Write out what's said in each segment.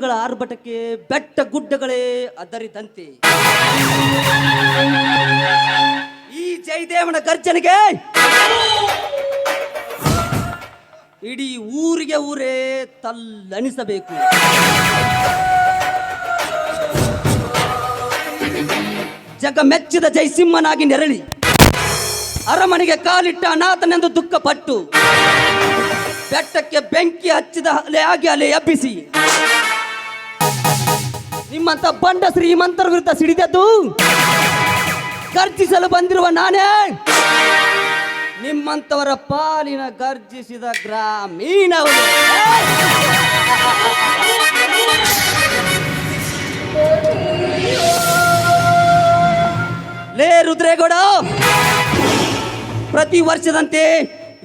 ಗುಡುಗುಗಳ ಆರ್ಭಟಕ್ಕೆ ಬೆಟ್ಟ ಗುಡ್ಡಗಳೇ ಅದರಿದಂತೆ ಈ ಜಯದೇವನ ಗರ್ಜನೆಗೆ ಇಡೀ ಊರಿಗೆ ಊರೇ ತಲ್ಲಣಿಸಬೇಕು. ಜಗ ಮೆಚ್ಚಿದ ಜಯಸಿಂಹನಾಗಿ ನೆರಳಿ ಅರಮನೆಗೆ ಕಾಲಿಟ್ಟ ಅನಾಥನೆಂದು ದುಃಖಪಟ್ಟು ಬೆಟ್ಟಕ್ಕೆ ಬೆಂಕಿ ಹಚ್ಚಿದ ಅಲೆಯಾಗಿ ಅಲೆ ಎಬ್ಬಿಸಿ ನಿಮ್ಮಂತ ಬಂಡ ಶ್ರೀಮಂತರ ವಿರುದ್ಧ ಸಿಡಿದದ್ದು ಗರ್ಜಿಸಲು ಬಂದಿರುವ ನಾನೇ ನಿಮ್ಮಂತವರ ಪಾಲಿನ ಗರ್ಜಿಸಿದ ಗ್ರಾಮೀಣವರು. ಲೇ ರುದ್ರೇಗೌಡ, ಪ್ರತಿ ವರ್ಷದಂತೆ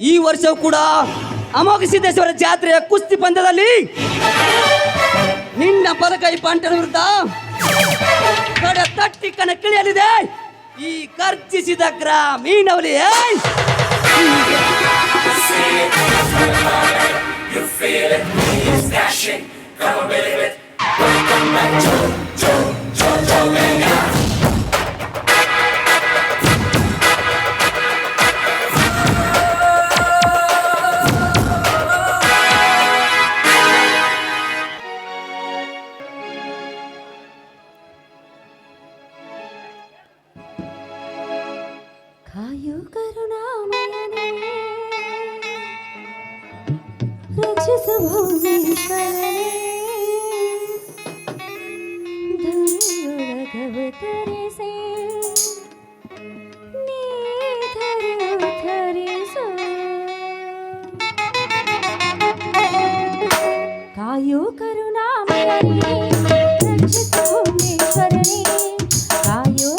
ಈ ವರ್ಷವೂ ಕೂಡ ಅಮೋಘ ಸಿದ್ದೇಶ್ವರ ಜಾತ್ರೆಯ ಕುಸ್ತಿ ಪಂದ್ಯದಲ್ಲಿ ನಿನ್ನ ಬಲಗೈ ಪಾಂಟನ ವಿರುದ್ಧ ಕಡೆ ತಟ್ಟಿ ಕಣಕ್ಕಿಳಿಯಲಿದೆ ಈ ಗರ್ಜಿಸಿದ ಗ್ರಾಮೀಣವಲಿ. ಕಾಯೋ ಕರುಣಾಮಯನೇ ರಕ್ಷಿಸು ಭುವನೇಶ್ವರನೇ ಧರೆಯೊಳಗವತರಿಸೆ ನೀ ಧರಿಸು. ಕಾಯೋ ಕರುಣಾಮಯನೇ ರಕ್ಷಿಸು ಭುವನೇಶ್ವರನೇ ಕಾಯೋ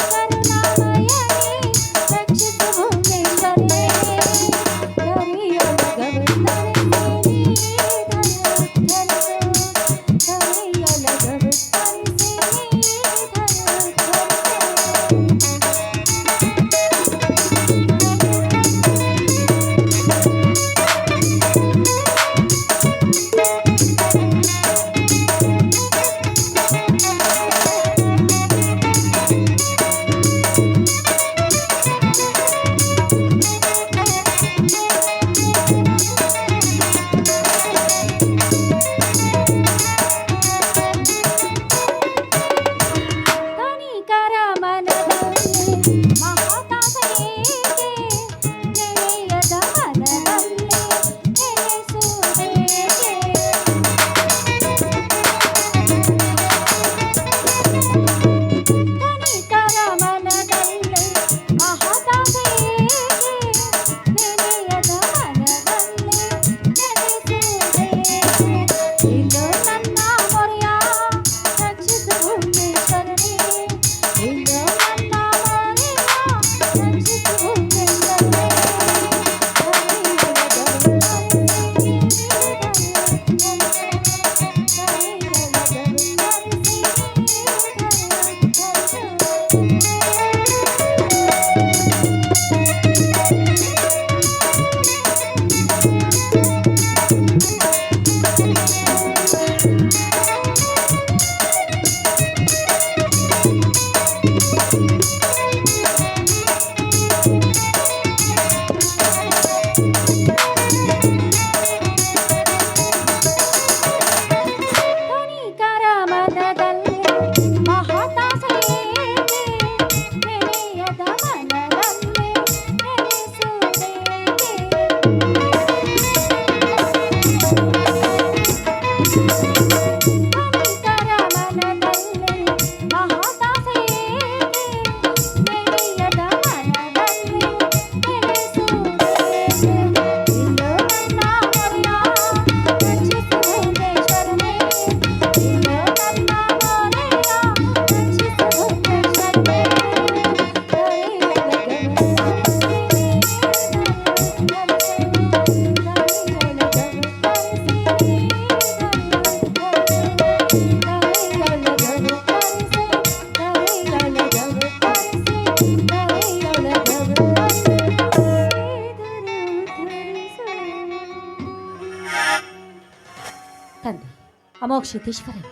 ತಂದೆ ಅಮೋಘ ಸಿದ್ದೇಶ್ವರನೇ,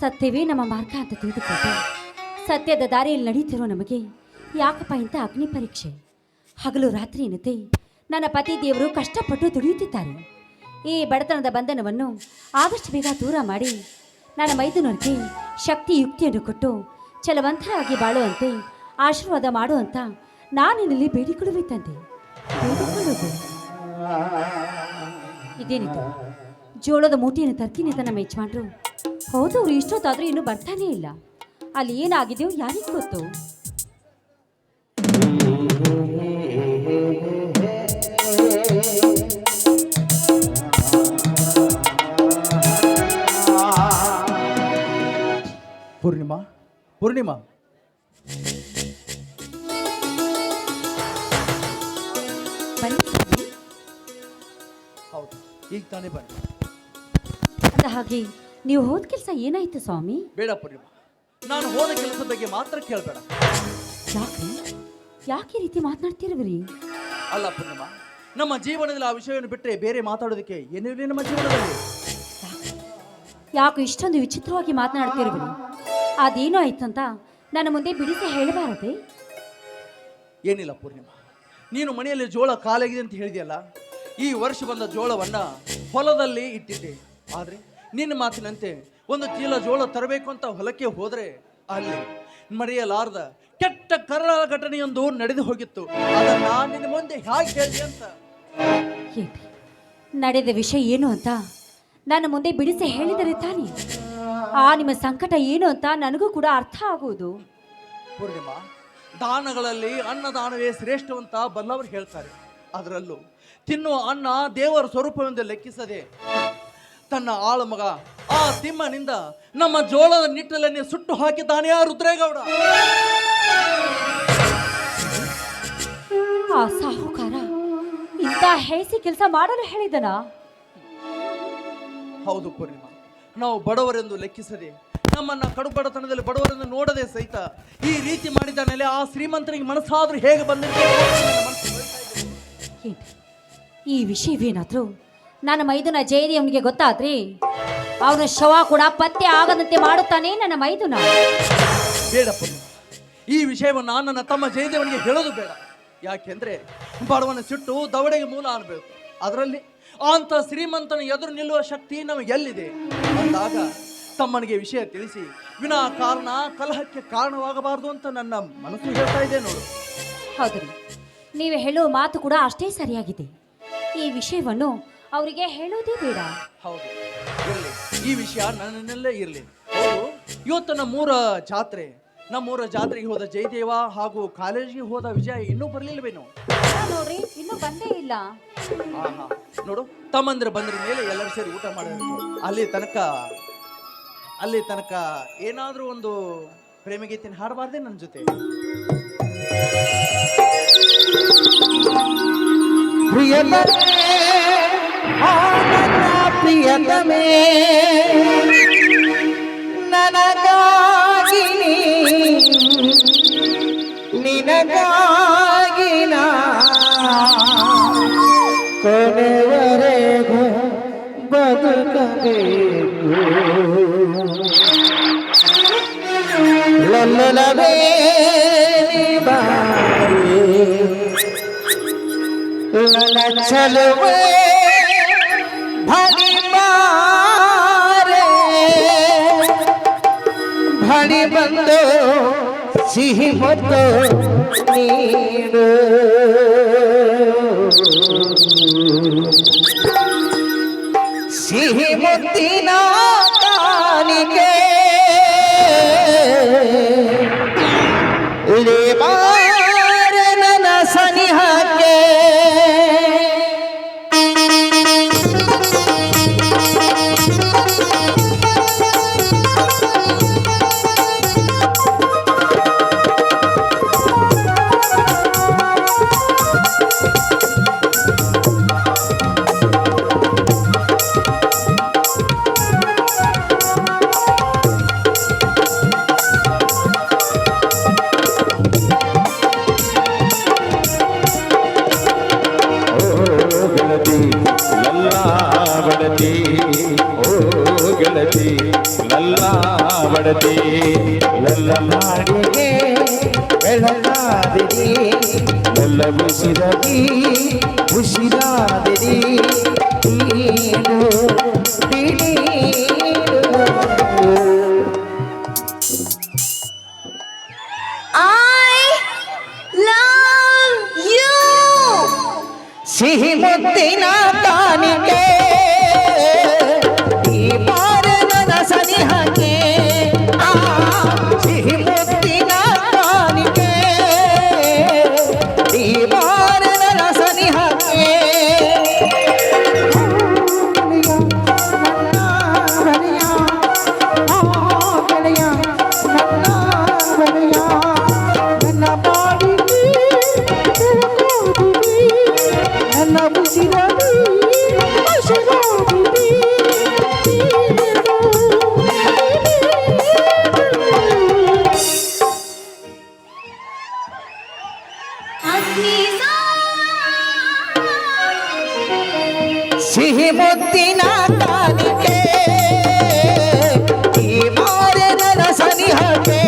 ಸತ್ಯವೇ ನಮ್ಮ ಮಾರ್ಗ ಅಂತ ತಿಳಿದುಕೊಂಡು ಸತ್ಯದ ದಾರಿಯಲ್ಲಿ ನಡೀತಿರೋ ನಮಗೆ ಯಾಕಪ್ಪ ಇಂಥ ಅಗ್ನಿ ಪರೀಕ್ಷೆ? ಹಗಲು ರಾತ್ರಿ ಎನ್ನದೆ ನನ್ನ ಪತಿ ದೇವರು ಕಷ್ಟಪಟ್ಟು ದುಡಿಯುತ್ತಿದ್ದಾರೆ. ಈ ಬಡತನದ ಬಂಧನವನ್ನು ಆದಷ್ಟು ಬೇಗ ದೂರ ಮಾಡಿ ನನ್ನ ಮೈದುನರಿಗೆ ಶಕ್ತಿ ಯುಕ್ತಿಯನ್ನು ಕೊಟ್ಟು ಛಲವಂತರಾಗಿ ಬಾಳುವಂತೆ ಆಶೀರ್ವಾದ ಮಾಡುವಂತ ನಾನಿನಲ್ಲಿ ಬೇಡಿಕೊಳ್ಳುವೆ ತಂದೆ, ಬೇಡಿಕೊಳ್ಳುವೆ. ಇದೇನಿದು ಜೋಳದ ಮೂಟೆಯನ್ನು ತರ್ತೀನಿ ಅಂತ ನಮ್ಮ ಯಜಮಾನ್ರು ಹೋದವ್ರು ಇಷ್ಟೊತ್ತಾದ್ರೂ ಇನ್ನೂ ಬರ್ತಾನೇ ಇಲ್ಲ. ಅಲ್ಲಿ ಏನಾಗಿದೆಯೋ ಯಾರಿಗೂ ಗೊತ್ತು. ಪೂರ್ಣಿಮಾ, ಪೂರ್ಣಿಮಾ, ಬನ್ನಿ ಸ್ವಾಮಿ. ಹೌದು, ಈಗ ತಾನೇ ಬನ್ನಿ. ಅಂದ ಹಾಗೆ ನೀವು ಹೋದ ಕೆಲಸ ಏನಾಯ್ತು ಸ್ವಾಮಿ? ಬೇಡ ಪೂರ್ಣಿಮಾ, ನಾನು ಹೋದ ಕೆಲಸದ ಬಗ್ಗೆ ಮಾತ್ರ ಕೇಳಬೇಡ. ಯಾಕೆ ಯಾಕೆ ಈ ರೀತಿ ಮಾತನಾಡ್ತಿರುವಿರಿ? ಅಲ್ಲ ಪೂರ್ಣಿಮಾ, ನಮ್ಮ ಜೀವನದಲ್ಲಿ ಆ ವಿಷಯವನ್ನು ಬಿಟ್ಟರೆ ಬೇರೆ ಮಾತಾಡೋದಕ್ಕೆ ಏನಿಲ್ಲ ನಮ್ಮ ಜೀವನದಲ್ಲಿ. ಯಾಕೆ ಇಷ್ಟೊಂದು ವಿಚಿತ್ರವಾಗಿ ಮಾತನಾಡ್ತಿರುವಿರಿ? ಅದೇನೋ ಆಯ್ತಂತ ನನ್ನ ಮುಂದೆ ಬಿಡಿಸಿ ಹೇಳಬಾರದೆ? ಏನಿಲ್ಲ ಪೂರ್ಣಿಮಾ, ನೀನು ಮನೆಯಲ್ಲಿ ಜೋಳ ಕಾಲಾಗಿದೆ ಅಂತ ಹೇಳಿದೆಯಲ್ಲ, ಈ ವರ್ಷ ಬಂದ ಜೋಳವನ್ನ ಹೊಲದಲ್ಲಿ ಇಟ್ಟಿದ್ದೆ. ಆದರೆ ನಿನ್ನ ಮಾತಿನಂತೆ ಒಂದು ಚೀಲ ಜೋಳ ತರಬೇಕು ಅಂತ ಹೊಲಕ್ಕೆ ಹೋದರೆ ಅಲ್ಲಿ ಮರೆಯಲಾರ್ದ ಕೆಟ್ಟ ಕರಾಳ ಘಟನೆಯೊಂದು ನಡೆದು ಹೋಗಿತ್ತು. ಅದನ್ನ ನಿನ್ನ ಮುಂದೆ ಹೇಗೆ ಹೇಳಿದೆ ಅಂತ. ಹೇಳಿ, ನಡೆದ ವಿಷಯ ಏನು ಅಂತ ನನ್ನ ಮುಂದೆ ಬಿಡಿಸಿ ಹೇಳಿದರೆ ತಾನೇ ಆ ನಿಮ್ಮ ಸಂಕಟ ಏನು ಅಂತ ನನಗೂ ಕೂಡ ಅರ್ಥ ಆಗುವುದು. ಪೂರ್ಣಿಮಾ, ದಾನಗಳಲ್ಲಿ ಅನ್ನದಾನವೇ ಶ್ರೇಷ್ಠವಂತ ಬಲ್ಲವರು ಹೇಳ್ತಾರೆ. ಅದರಲ್ಲೂ ತಿನ್ನುವ ಅನ್ನ ದೇವರ ಸ್ವರೂಪವೆಂದು ಲೆಕ್ಕಿಸದೆ ತನ್ನ ಆಳ ಮಗ ಆ ತಿಮ್ಮನಿಂದ ನಮ್ಮ ಜೋಳದ ನಿಟ್ಟಲನ್ನೇ ಸುಟ್ಟು ಹಾಕಿದ್ದಾನೆ ಆ ರುದ್ರೇಗೌಡ. ಆ ಸಾಹುಕಾರ ಇಂಥ ಹೇಸಿ ಕೆಲಸ ಮಾಡಲು ಹೇಳಿದನ? ಹೌದು ಪೂರ್ಣಿಮಾ, ನಾವು ಬಡವರೆಂದು ಲೆಕ್ಕಿಸದೆ ನಮ್ಮನ್ನ ಕಡುಬಡತನದಲ್ಲಿ ಬಡವರೆಂದು ನೋಡದೆ ಸಹಿತ ಈ ರೀತಿ ಮಾಡಿದ್ದಾನೆಲೆ ಆ ಶ್ರೀಮಂತನಿಗೆ ಮನಸ್ಸಾದ್ರೂ ಹೇಗೆ ಬಂದಿರ್ತದೆ? ಈ ವಿಷಯವೇನಾದ್ರೂ ನನ್ನ ಮೈದುನ ಜಯದೇವನಿಗೆ ಗೊತ್ತಾದ್ರೆ ಅವನ ಶವ ಕೂಡ ಪತ್ತೆ ಆಗದಂತೆ ಮಾಡುತ್ತಾನೆ ನನ್ನ ಮೈದುನ. ಬೇಡ ಪೂರ್ಣಿಮಾ, ಈ ವಿಷಯವನ್ನ ನನ್ನ ತಮ್ಮ ಜಯದೇವನಿಗೆ ಹೇಳೋದು ಬೇಡ. ಯಾಕೆಂದ್ರೆ ಬಡವನ ಸಿಟ್ಟು ದವಡೆಗೆ ಮೂಲ ಅನ್ಬೇಕು. ಅದರಲ್ಲಿ ಅಂತ ಶ್ರೀಮಂತನ ಎದುರು ನಿಲ್ಲುವ ಶಕ್ತಿ ನಮಗೆ ಎಲ್ಲಿದೆ ಅಂದಾಗ ತಮ್ಮನಿಗೆ ವಿಷಯ ತಿಳಿಸಿ ವಿನಾ ಕಾರಣ ಕಲಹಕ್ಕೆ ಕಾರಣವಾಗಬಾರದು ಅಂತ ನನ್ನ ಮನಸ್ಸು ಹೇಳ್ತಾ ಇದೆ ನೋಡು. ಹೌದು, ನೀವು ಹೇಳುವ ಮಾತು ಕೂಡ ಅಷ್ಟೇ ಸರಿಯಾಗಿದೆ. ಈ ವಿಷಯವನ್ನು ಅವರಿಗೆ ಹೇಳೋದೇ ಬೇಡ. ಹೌದು, ಇರಲಿ, ಈ ವಿಷಯ ನನ್ನಲ್ಲೇ ಇರಲಿ. ಹೌದು, ಇವತ್ತು ನಮ್ಮೂರ ಜಾತ್ರೆಗೆ ಹೋದ ಜಯದೇವ ಹಾಗೂ ಕಾಲೇಜಿಗೆ ಹೋದ ವಿಜಯ ಇನ್ನೂ ಬರಲಿಲ್ಲವೇನು? ನೋಡ್ರಿ, ಇನ್ನೂ ಬಂದೇ ಇಲ್ಲ. ನೋಡು, ತಮ್ಮಂದ್ರ ಬಂದ್ರ ಮೇಲೆ ಎಲ್ಲರೂ ಸೇರಿ ಊಟ ಮಾಡೋದು. ಅಲ್ಲಿ ತನಕ ಏನಾದ್ರೂ ಒಂದು ಪ್ರೇಮಗೀತೆನ ಹಾಡಬಾರ್ದೆ ನನ್ನ ಜೊತೆ? ಪ್ರಿಯತಮೇ ನನಗಾಗಿ ನಿನಗಾಗಿ ಕೊನೆವರೆಗೂ ಬದುಕಬೇಕು. ಲಲ್ಲಲವೇ ನನ್ನ ಚಲುವೆ ಭಡಿ ಬಂದು ಸಿಹಿ ಮತ್ತು ನೀರು ಸಿಹಿ ಮುತ್ತಿನ ಕಾಣಿಕೆ ನನ್ನ ಸನಿಹಕ್ಕೆ ಎಲ್ಲ ನಾಡಿಗೆ ಬೆಳಗಾದಿರಿ ಎಲ್ಲ ಬಿಸಿರದಿ ಉಸಿರಾದಿರಿ ನೀನು ನೀನು. ಸಿಹಿ ಮುತ್ತಿನ ಕಾಣಿಕೆ ಈ ಬಾರ ನನ್ನ ಸನಿಹಕ್ಕೆ ಆ ಸಿಹಿ ಮುತ್ತಿನ ಕಾಣಿಕೆ ಈ ಬಾರ ನನ್ನ ಸನಿಹಕ್ಕೆ ನನ್ನ ಬಾಡಿಗೆ ನನ್ನ ಉಸಿರಾಡಿ ಉಸಿರಾಡಿ ಸಿಹಿ ಮುತ್ತಿನ ಕಾಣಿಕೆ ಈ ಮಾರೆ ನನ್ನ ಸನಿಹಕ್ಕೆ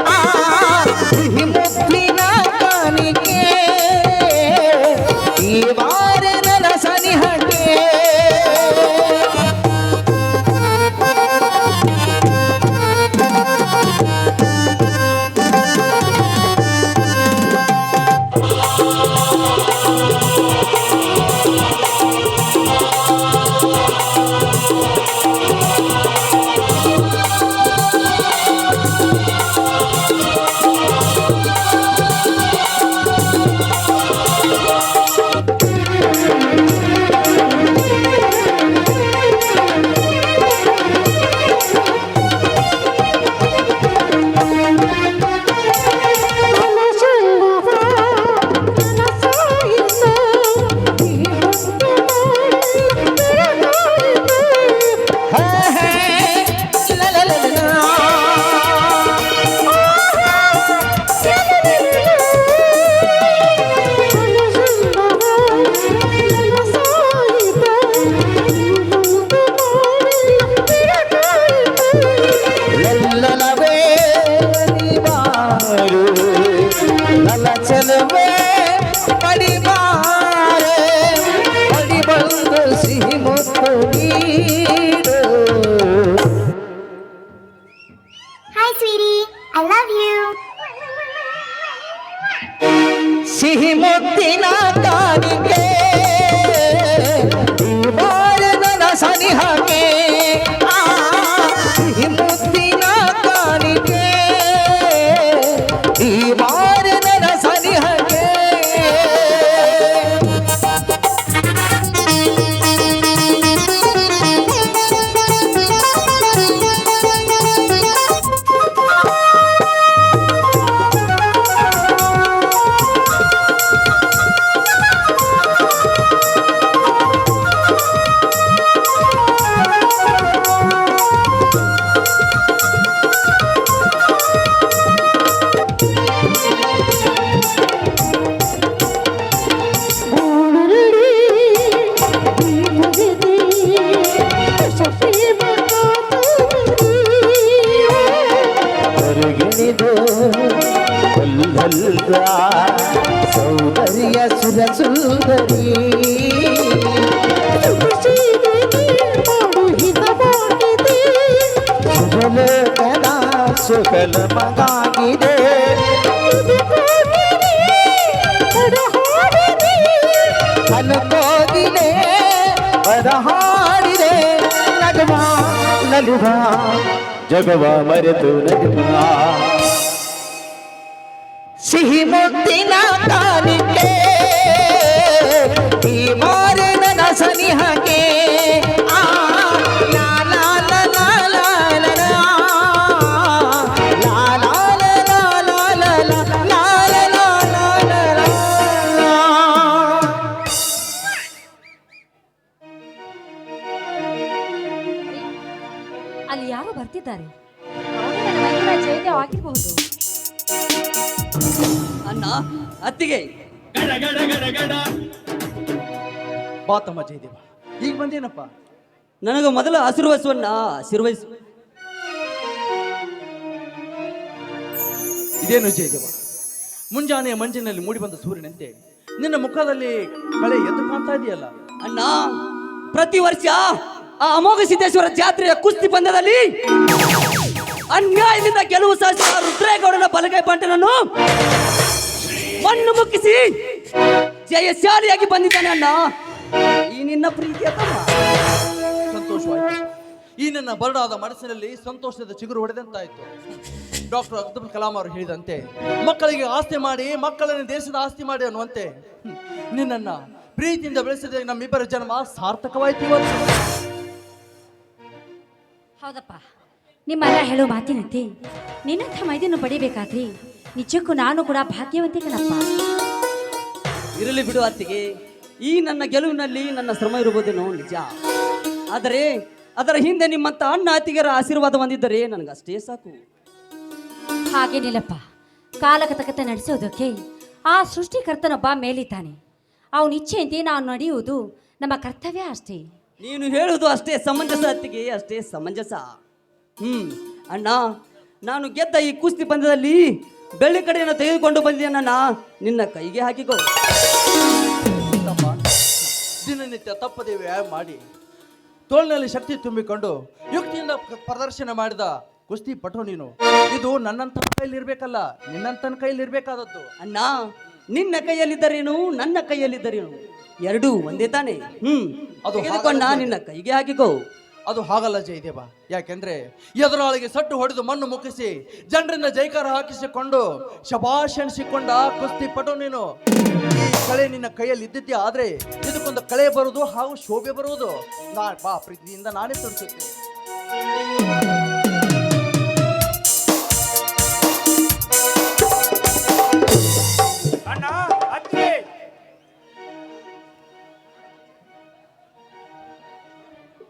ಆ ಸಿಹಿ ಮುತ್ತಿನ ಕಾಣಿಕೆ ಈ ಮಾರೆ ನನ್ನ ಸನಿಹಕ್ಕೆ ಚಲವೇ ಪಡಿ ಬಾರೆ ಪಡಿ ಬಂದು ಸಿಹಿ ಮುತ್ತು ನೀಡು. Hi, sweetie. I love you. ಸಿಹಿ ಮುತ್ತಿನ ಕಾಣಿಕೆ ಈ ಬಾರ ನನ್ನ ಸನಿಹಕ್ಕೆ ಆ ಸಿಹಿ ಮುತ್ತಿನ ಕಾಣಿಕೆ ಈ ಬಾರ ನನ್ನ ಸನಿಹಕ್ಕೆ ಹೊರಗಿಳಿದು ಕೊಲ್ಲಲ್ದ ಸೌಂದರ್ಯ ಸುರ ಸುಂದರಿ ಸುಜಲಕದ ಸುಕಲ ಮಗಾಗಿದೆ ಅನುಕೋಗಿಲೆ ಬರಹಾಡಿದೆ ನಗುವ ನಗುವ ಜಗವ ಮರೆತು ನಗುವ ಸಿಹಿ ಮುತ್ತಿನ ಕಾಣಿಕೆ ಈ ಮಾರೆ ನನ್ನ ಸನಿಹಕ್ಕೆ ಆ ಲಾ ಲಾ ಲಾ ಲಾ ಲಾ ಲಾ ಲಾ. ಲಾ ಲಾ ಲಾ ಲಾ ಲಾ ಲಾ ಲಾ. ಲಾ ಲಾ ಲಾ ಲಾ ಲಾ ಲಾ. ಅಲ್ಲಿ ಯಾರೋ ಬರ್ತಿದ್ದಾರೆ. ಅವರೇ ನನ್ನ ಮೈದುನ ಜಯದೇವ್ ಆಗಿರಬಹುದು. ಅಣ್ಣ, ಅತ್ತಿಗೆ, ಬಾ ತಮ್ಮ ಜಯದೇವ, ಈಗ ಬಂದೇನಪ್ಪ? ನನಗೆ ಮೊದಲ ಆಶೀರ್ವದಿಸುವನ್ನ ಆಶೀರ್ವದಿಸು. ಇದೇನು ಜಯದೇವ, ಮುಂಜಾನೆಯ ಮಂಜಿನಲ್ಲಿ ಮೂಡಿಬಂದ ಸೂರ್ಯನಂತೆ ನಿನ್ನ ಮುಖದಲ್ಲಿ ಕಳೆ ಎದ್ದು ಕಾಣ್ತಾ ಇದೆಯಲ್ಲ. ಅಣ್ಣ, ಪ್ರತಿ ವರ್ಷ ಆ ಅಮೋಘ ಸಿದ್ದೇಶ್ವರ ಜಾತ್ರೆಯ ಕುಸ್ತಿ ಪಂದ್ಯದಲ್ಲಿ ಅನ್ಯಾಯದಿಂದ ಗೆಲುವು ಸಾಧಿಸಿದ ರುದ್ರೇಗೌಡನ ಬಲಗೈ ಬಂಟನನ್ನು ಮಣ್ಣು ಮುಕ್ಕಿಸಿ ಜಯಶಾಲಿಯಾಗಿ ಬಂದಿದ್ದಾನೆ ಅಣ್ಣ. ಈ ನಿನ್ನ ಪ್ರೀತಿಯ ತಮ್ಮ. ಸಂತೋಷವಾಯಿತು. ಈ ನನ್ನ ಬರಡಾದ ಮನಸ್ಸಿನಲ್ಲಿ ಸಂತೋಷದ ಚಿಗುರು ಹೊಡೆದಂತಾಯಿತು. ಡಾಕ್ಟರ್ ಅಬ್ದುಲ್ ಕಲಾಂ ಅವರು ಹೇಳಿದಂತೆ, ಮಕ್ಕಳಿಗೆ ಆಸ್ತಿ ಮಾಡಿ, ಮಕ್ಕಳನ್ನು ದೇಶದ ಆಸ್ತಿ ಮಾಡಿ ಅನ್ನುವಂತೆ ನಿನ್ನನ್ನು ಪ್ರೀತಿಯಿಂದ ಬೆಳೆಸಿದ ನಮ್ಮಿಬ್ಬರ ಜನ್ಮ ಸಾರ್ಥಕವಾಯಿತು ಇವತ್ತು. ಹೌದಪ್ಪ, ನಿಮ್ಮೆಲ್ಲ ಹೇಳೋ ಮಾತಿನಂತೆ ನಿನ್ನಂಥ ಮೈದನ್ನು ಪಡಿಬೇಕಾದ್ರಿ ನಿಜಕ್ಕೂ ನಾನು ಕೂಡ ಭಾಗ್ಯವಂತೆ ಕಣಪ್ಪ. ಇರಲಿ ಬಿಡು ಅತ್ತಿಗೆ, ಈ ನನ್ನ ಗೆಲುವಿನಲ್ಲಿ ನನ್ನ ಶ್ರಮ ಇರುವುದೇನೋ ನಿಜ. ಆದರೆ ಅದರ ಹಿಂದೆ ನಿಮ್ಮಂತ ಅಣ್ಣ ಅತ್ತಿಗೆರ ಆಶೀರ್ವಾದ ಹೊಂದಿದ್ದರೆ ನನಗಷ್ಟೇ ಸಾಕು. ಹಾಗೇನಿಲ್ಲಪ್ಪ, ಕಾಲಕತಕತೆ ನಡೆಸೋದಕ್ಕೆ ಆ ಸೃಷ್ಟಿಕರ್ತನೊಬ್ಬ ಮೇಲಿದ್ದಾನೆ. ಅವನ ಇಚ್ಛೆಯಂತೆ ನಾವು ನಡೆಯುವುದು ನಮ್ಮ ಕರ್ತವ್ಯ ಅಷ್ಟೇ. ನೀನು ಹೇಳುವುದು ಅಷ್ಟೇ ಸಮಂಜಸ ಅತ್ತಿಗೆ, ಅಷ್ಟೇ ಸಮಂಜಸ. ಅಣ್ಣ, ನಾನು ಗೆದ್ದ ಈ ಕುಸ್ತಿ ಪಂದ್ಯದಲ್ಲಿ ಬೆಳ್ಳಿ ಕಡೆಯನ್ನು ತೆಗೆದುಕೊಂಡು ಬಂದಿದ್ದೇನಣ್ಣ, ನಿನ್ನ ಕೈಗೆ ಹಾಕಿಕೋ. ತಮ್ಮ, ದಿನನಿತ್ಯ ತಪ್ಪದೇ ವ್ಯಾಯಾಮ ಮಾಡಿ ತೋಳಿನಲ್ಲಿ ಶಕ್ತಿ ತುಂಬಿಕೊಂಡು ಯುಕ್ತಿಯಿಂದ ಪ್ರದರ್ಶನ ಮಾಡಿದ ಕುಸ್ತಿ ಪಟು ನೀನು. ಇದು ನನ್ನಂತ ಕೈಲಿರ್ಬೇಕಲ್ಲ, ನಿನ್ನಂತನ ಕೈಲಿರ್ಬೇಕಾದದ್ದು. ಅಣ್ಣ, ನಿನ್ನ ಕೈಯಲ್ಲಿದ್ದರೇನು ನನ್ನ ಕೈಯಲ್ಲಿದ್ದರೇನು ಎರಡೂ ಒಂದೇ ತಾನೆ. ಅದು ತೆಗೆದುಕೊಂಡ ನಿನ್ನ ಕೈಗೆ ಹಾಕಿಕೋ. ಅದು ಹಾಗಲ್ಲ ಜಯದೇವ. ಯಾಕೆಂದ್ರೆ ಎದುರಾಳಿಗೆ ಸಟ್ಟು ಹೊಡೆದು ಮಣ್ಣು ಮುಕ್ಕಿಸಿ ಜನರಿಂದ ಜೈಕಾರ ಹಾಕಿಸಿಕೊಂಡು ಶಬಾಷ್ ಎನಿಸಿಕೊಂಡ ಕುಸ್ತಿ ಪಟು ನೀನು. ಈ ಕಳೆ ನಿನ್ನ ಕೈಯಲ್ಲಿ ಇದ್ದಿದ್ದೆ, ಆದ್ರೆ ಇದಕ್ಕೊಂದು ಕಳೆ ಬರುವುದು ಹಾಗೂ ಶೋಭೆ ಬರುವುದು ಬಾ ಪ್ರೀತಿಯಿಂದ ನಾನೇ ತೋರಿಸುತ್ತೇನೆ.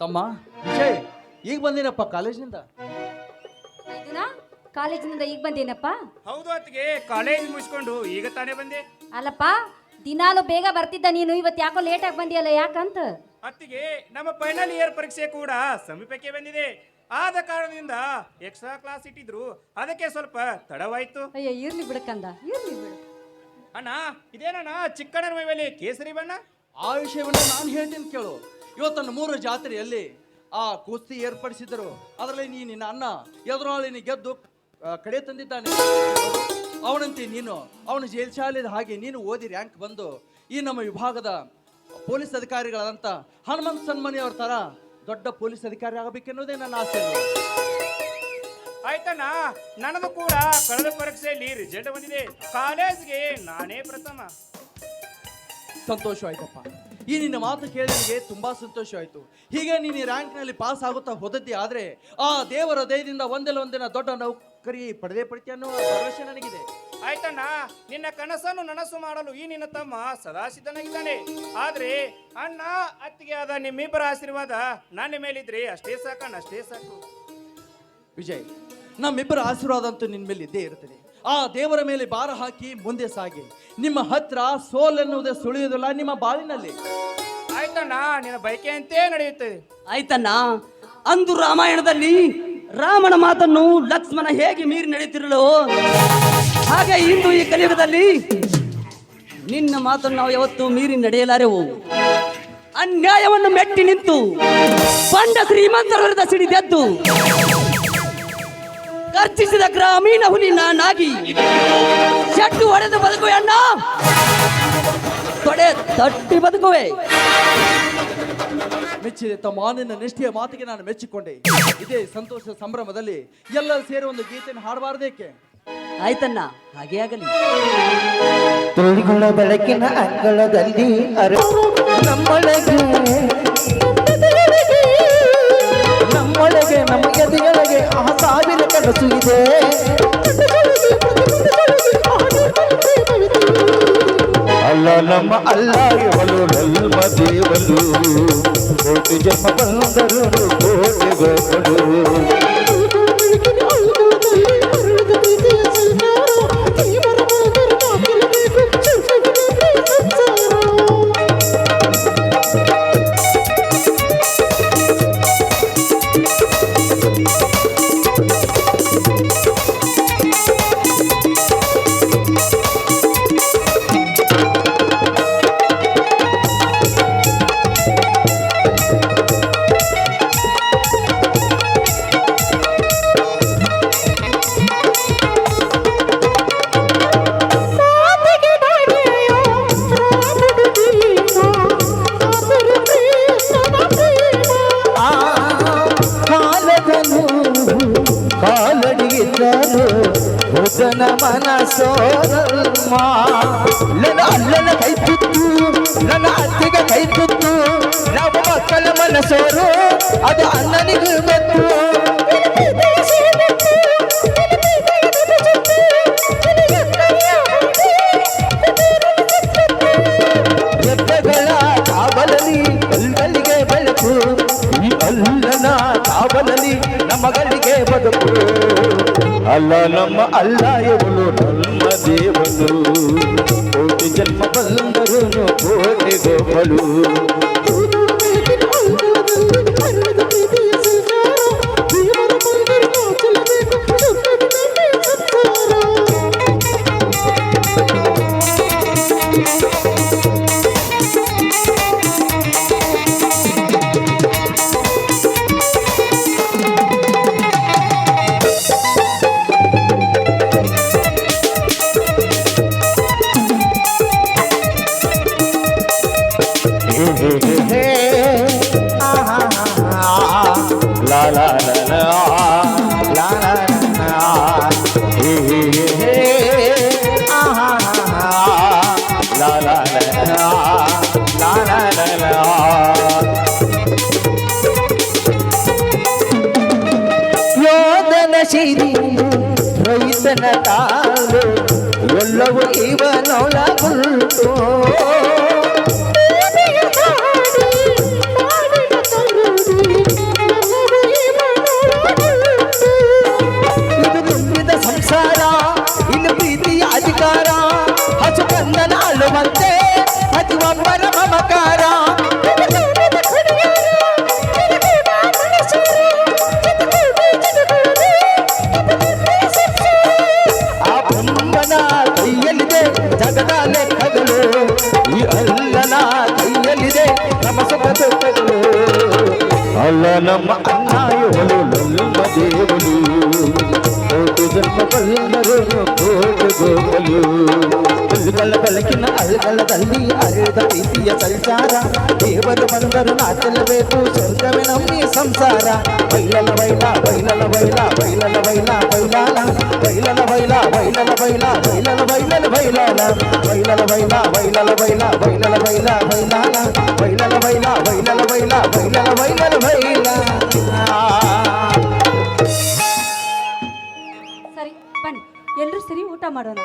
ತಮ್ಮ ವಿಜಯ್, ಈಗ ಬಂದೇನಪ್ಪ ಕಾಲೇಜಿನಿಂದ. ಕಾಲೇಜಿನಿಂದ ಈಗ ಬಂದೇನಪ್ಪ? ಹೌದು ಅತ್ತಿಗೆ, ಕಾಲೇಜ್ ಮುಗಿಸ್ಕೊಂಡು ಈಗ ತಾನೇ ಬಂದೆ. ಅಲ್ಲಪ್ಪ, ದಿನಾಲು ಬೇಗ ಬರ್ತಿದ್ದ ನೀನು, ಇವತ್ತು ಯಾಕೋ ಲೇಟಾಗಿ ಬಂದಿಯಲ್ಲ, ಯಾಕಂತ? ಅತ್ತಿಗೆ, ನಮ್ಮ ಫೈನಲ್ ಇಯರ್ ಪರೀಕ್ಷೆ ಕೂಡ ಸಮೀಪಕ್ಕೆ ಬಂದಿದೆ. ಆದ ಕಾರಣದಿಂದ ಎಕ್ಸ್ಟ್ರಾ ಕ್ಲಾಸ್ ಇಟ್ಟಿದ್ರು, ಅದಕ್ಕೆ ಸ್ವಲ್ಪ ತಡವಾಯ್ತು. ಅಯ್ಯೋ, ಇರ್ಲಿ ಬಿಡಕಂದ, ಇರ್ಲಿ ಬಿಡು. ಅಣ್ಣ, ಇದೇನಣ್ಣ ಚಿಕ್ಕಣ್ಣನ ಮೈಯಲ್ಲಿ ಕೇಸರಿ ಬಣ್ಣ? ಆ ವಿಷಯವನ್ನು ನಾನು ಹೇಳ್ತೀನಿ ಕೇಳು. ಇವತ್ತನ್ನು 3 ಜಾತ್ರೆಯಲ್ಲಿ ಆ ಕುಸ್ತಿ ಏರ್ಪಡಿಸಿದರು. ಅದರಲ್ಲಿ ನಿನ್ನ ಅಣ್ಣ ಎದುರಾಳಿನ ಗೆದ್ದು ಕಡೆ ತಂದಿದ್ದಾನೆ. ಅವನಂತೆ ನೀನು ಅವನು ಜೈಲ್ ಶಾಲೆದ ಹಾಗೆ ನೀನು ಓದಿ ರ್ಯಾಂಕ್ ಬಂದು ಈ ನಮ್ಮ ವಿಭಾಗದ ಪೊಲೀಸ್ ಅಧಿಕಾರಿಗಳಂತ ಹನುಮಂತ್ ಸನ್ಮನಿ ಅವ್ರ ತರ ದೊಡ್ಡ ಪೊಲೀಸ್ ಅಧಿಕಾರಿ ಆಗಬೇಕೆನ್ನುವುದೇ ನನ್ನ ಆಸೆ. ಆಯ್ತಣ್ಣ, ನನ್ನದು ಕೂಡ ಕಳೆದ ಪರೀಕ್ಷೆಯಲ್ಲಿ ರಿಸಲ್ಟ್ ಬಂದಿದೆ. ಕಾಲೇಜ್ಗೆ ನಾನೇ ಪ್ರಥಮ. ಸಂತೋಷವಾಯ್ತಪ್ಪ. ಈ ನಿನ್ನ ಮಾತು ಕೇಳಿ ನನಗೆ ತುಂಬಾ ಸಂತೋಷವಾಯಿತು. ಹೀಗೆ ನೀನು ರ್ಯಾಂಕ್ನಲ್ಲಿ ಪಾಸ್ ಆಗುತ್ತಾ ಹೋದದ್ದೇ ಆದರೆ ಆ ದೇವರ ದಯದಿಂದ ಒಂದಿನ ದೊಡ್ಡ ನೌಕರಿ ಪಡೆದೇ ಅನ್ನೋ ಭರವಸೆ ನನಗಿದೆ. ಆಯ್ತಣ್ಣ, ನಿನ್ನ ಕನಸನ್ನು ನನಸು ಮಾಡಲು ಈ ನಿನ್ನ ತಮ್ಮ ಸದಾ ಸಿದ್ಧನಾಗಿದ್ದಾನೆ. ಆದ್ರೆ ಅಣ್ಣ ಅತ್ತಿಗೆ ಆದ ನಿಮ್ಮಿಬ್ಬರ ಆಶೀರ್ವಾದ ನನ್ನ ಮೇಲಿದ್ರೆ ಅಷ್ಟೇ ಸಾಕಣ್ಣ, ಅಷ್ಟೇ ಸಾಕು. ವಿಜಯ್, ನಮ್ಮಿಬ್ಬರ ಆಶೀರ್ವಾದ ಅಂತೂ ನಿನ್ನ ಮೇಲೆ ಇದ್ದೇ ಇರ್ತದೆ. ಆ ದೇವರ ಮೇಲೆ ಭಾರ ಹಾಕಿ ಮುಂದೆ ಸಾಗಿ. ನಿಮ್ಮ ಹತ್ರ ಸೋಲೆನ್ನುವುದೇ ಸುಳಿಯುವುದಿಲ್ಲ ನಿಮ್ಮ ಬಾಳಿನಲ್ಲಿ. ಆಯ್ತಣ್ಣ, ನಿನ್ನ ಬೈಕೆ ಅಂತೇ ನಡೆಯುತ್ತದೆ. ಆಯ್ತಣ್ಣ, ಅಂದು ರಾಮಾಯಣದಲ್ಲಿ ರಾಮನ ಮಾತನ್ನು ಲಕ್ಷ್ಮಣ ಹೇಗೆ ಮೀರಿ ನಡೆಯುತ್ತಿರಲು, ಹಾಗೆ ಇಂದು ಈ ಕಲಿಯುಗದಲ್ಲಿ ನಿನ್ನ ಮಾತನ್ನು ನಾವು ಯಾವತ್ತೂ ಮೀರಿ ನಡೆಯಲಾರೆವು. ಅನ್ಯಾಯವನ್ನು ಮೆಟ್ಟಿ ನಿಂತು ಬಂಡ ಶ್ರೀಮಂತರ ವಿರುದ್ಧ ಸಿಡಿದೆದ್ದು ಗರ್ಜಿಸಿದ ಗ್ರಾಮೀಣ ಹುಲಿ ನಾನಾಗಿ ಶೆಟ್ಟು ಹೊಡೆದು ಬದುಕುವೆ ಅಣ್ಣ, ತೊಡೆ ತಟ್ಟಿ ಬದುಕುವೆ. ಮೆಚ್ಚಿದೆ ತಮ್ಮ, ನಿನ್ನ ನಿಷ್ಠೆಯ ಮಾತಿಗೆ ನಾನು ಮೆಚ್ಚಿಕೊಂಡೆ. ಇದೇ ಸಂತೋಷದ ಸಂಭ್ರಮದಲ್ಲಿ ಎಲ್ಲರೂ ಸೇರಿ ಒಂದು ಗೀತೆಯನ್ನು ಹಾಡಬಾರ್ದೇಕೆ? ಆಯ್ತಣ್ಣ, ಹಾಗೆ ಆಗಲಿ. ತುಳಿಗಳ ಬೆಳಕಿನ ಅಂಗಳದಲ್ಲಿ ನಮ್ಮೊಳಗೆ ನಮ್ಮ ಎದೆಯೊಳಗೆ ಆ ಸಾವಿರ ಕನಸು ಇದೆ. ಅಲ್ಲ ನಮ್ಮ ಅಲ್ಲ ಇವಳು ನಮ್ಮ ದೇವಲು, ಕೋಟಿ ಜನ್ಮ ಬಂದರು ಕೋಟಿ ಗೋಗಳು. ಹುಸನ ಮನಸೋರಮ್ಮ ನನ್ನ ಅಣ್ಣನ ಕೈ ತುತ್ತು ನನ್ನ ಅತ್ತಿಗೆ ಕೈ ತುತ್ತು ನಾವು ಮಕ್ಕಳ ಮನಸೋರು ಅದು ಅಣ್ಣನಿಗೆ ಗೊತ್ತು ಎಬ್ಬೆಗಳ ಕಾವಲಲ್ಲಿ ಕಲ್ಲಲ್ಲಿಗೆ ಬೆಳಕು ಈ ಅಲ್ಲನ ಕಾವಲಲ್ಲಿ ನಮಗಳಿಗೆ ಬದುಕು ಅಲ್ಲ ನಮ್ಮ ಅಲ್ಲ ಇವಳು ನಮ್ಮ ದೇವನು ಕೋಟಿ ಜನ್ಮ ಬಂದರು ಕೋಟಿ ಗೋಪಲು la la la la la la la la la ಯೋಧನ ಸಿರಿ ರೈತನ ತಾಳು ಎಲ್ಲವೂ ಇವನೊಳಗುಂಟು ಸಂಸಾರ ಇನ್ನು ಪ್ರೀತಿಯ ಅಧಿಕಾರ ಹಸು ಕಂದನ ಆಳುವಂತೆ ಅತಿ ಒಬ್ಬರ ಮಮಕಾರ ಆ ಬ್ರಹ್ಮನ ಕೈಯಲ್ಲಿದೆ ಜಗದ ಲೆಕ್ಕಗಳು ಈ ಅಲ್ಲನ ಕೈಯಲ್ಲಿದೆ ನಮ್ಮ ಸುಖ ದುಃಖಗಳು ಅಲ್ಲ ನಮ್ಮ ಅನ್ನ ಇವಳು ನಮ್ಮ ದೇವಳು ಕೋಟಿ ಜನ್ಮ ಬಂದರು ಕೋಟಿ ಗೋಪಲು ಅಲ್ಲುಗಳ ಬೆಳಕಿನ ಅಲ್ಲಗಳಲ್ಲಿ ಅರಿದ ಪ್ರೀತಿಯ ಸಂಚಾರ ದೇವರು ಬಂದರು ನಾಚಲಬೇಕು ಸ್ವರ್ಗವೇ ನಮ್ಮಿ ಸಂಸಾರ ಬೈಲಲ ಬೈಲ ಬೈಲಲ ಬೈಲ ಬೈಲಲ ಬೈಲ ಬೈಲಾಲ ಬೈಲಲ ಬೈಲ ಬೈಲಲ ಬೈಲ ಬೈಲಲ ಬೈಲಲ ಬೈಲಾಲ ಬೈಲಲ ಬೈಲ ಬೈಲಲ ಬೈಲ ಬೈಲಲ ಬೈಲ ಬೈಲಾಲ ಬೈಲಲ ಬೈಲ ಬೈಲಲ ಬೈಲ ಬೈಲಲ ಬೈಲಲ ಬೈಲ ಸರಿ ಬನ್ನಿ ಎಲ್ಲರೂ ಸರಿ ಊಟ ಮಾಡೋಣ.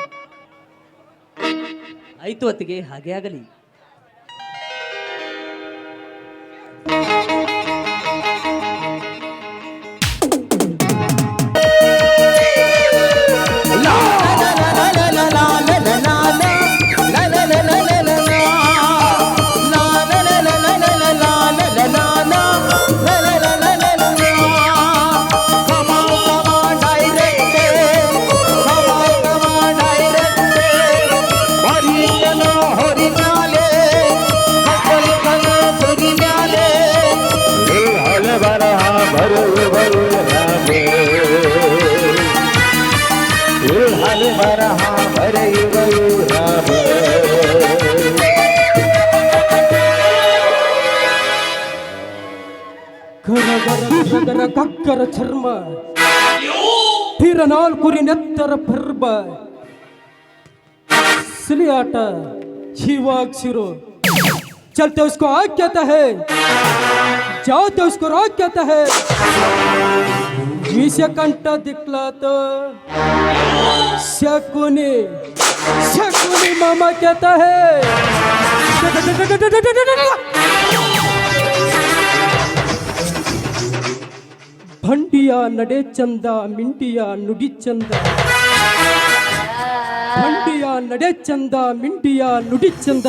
ಆಯ್ತು ಅತ್ತಿಗೆ, ಹಾಗೆ ಆಗಲಿ. ಗರ ಕಕ್ಕರ ಚರ್ಮ ತೀರ ನಾಲ್ಕುರಿ ನೆತ್ತರ ಪರ್ಬ सिलियाट जीवाग सिरो चलते उसको आग कहता है, जाते उसको राग कहता है. विषय कंटा दिखला तो शकुनी शकुनी मामा कहता है. भंडिया नडे चंदा मिंटिया नुडी चंदा, ಭಂಡಿಯ ನಡೆ ಚಂದ ಮಿಂಡಿಯ ನುಡಿ ಚಂದ,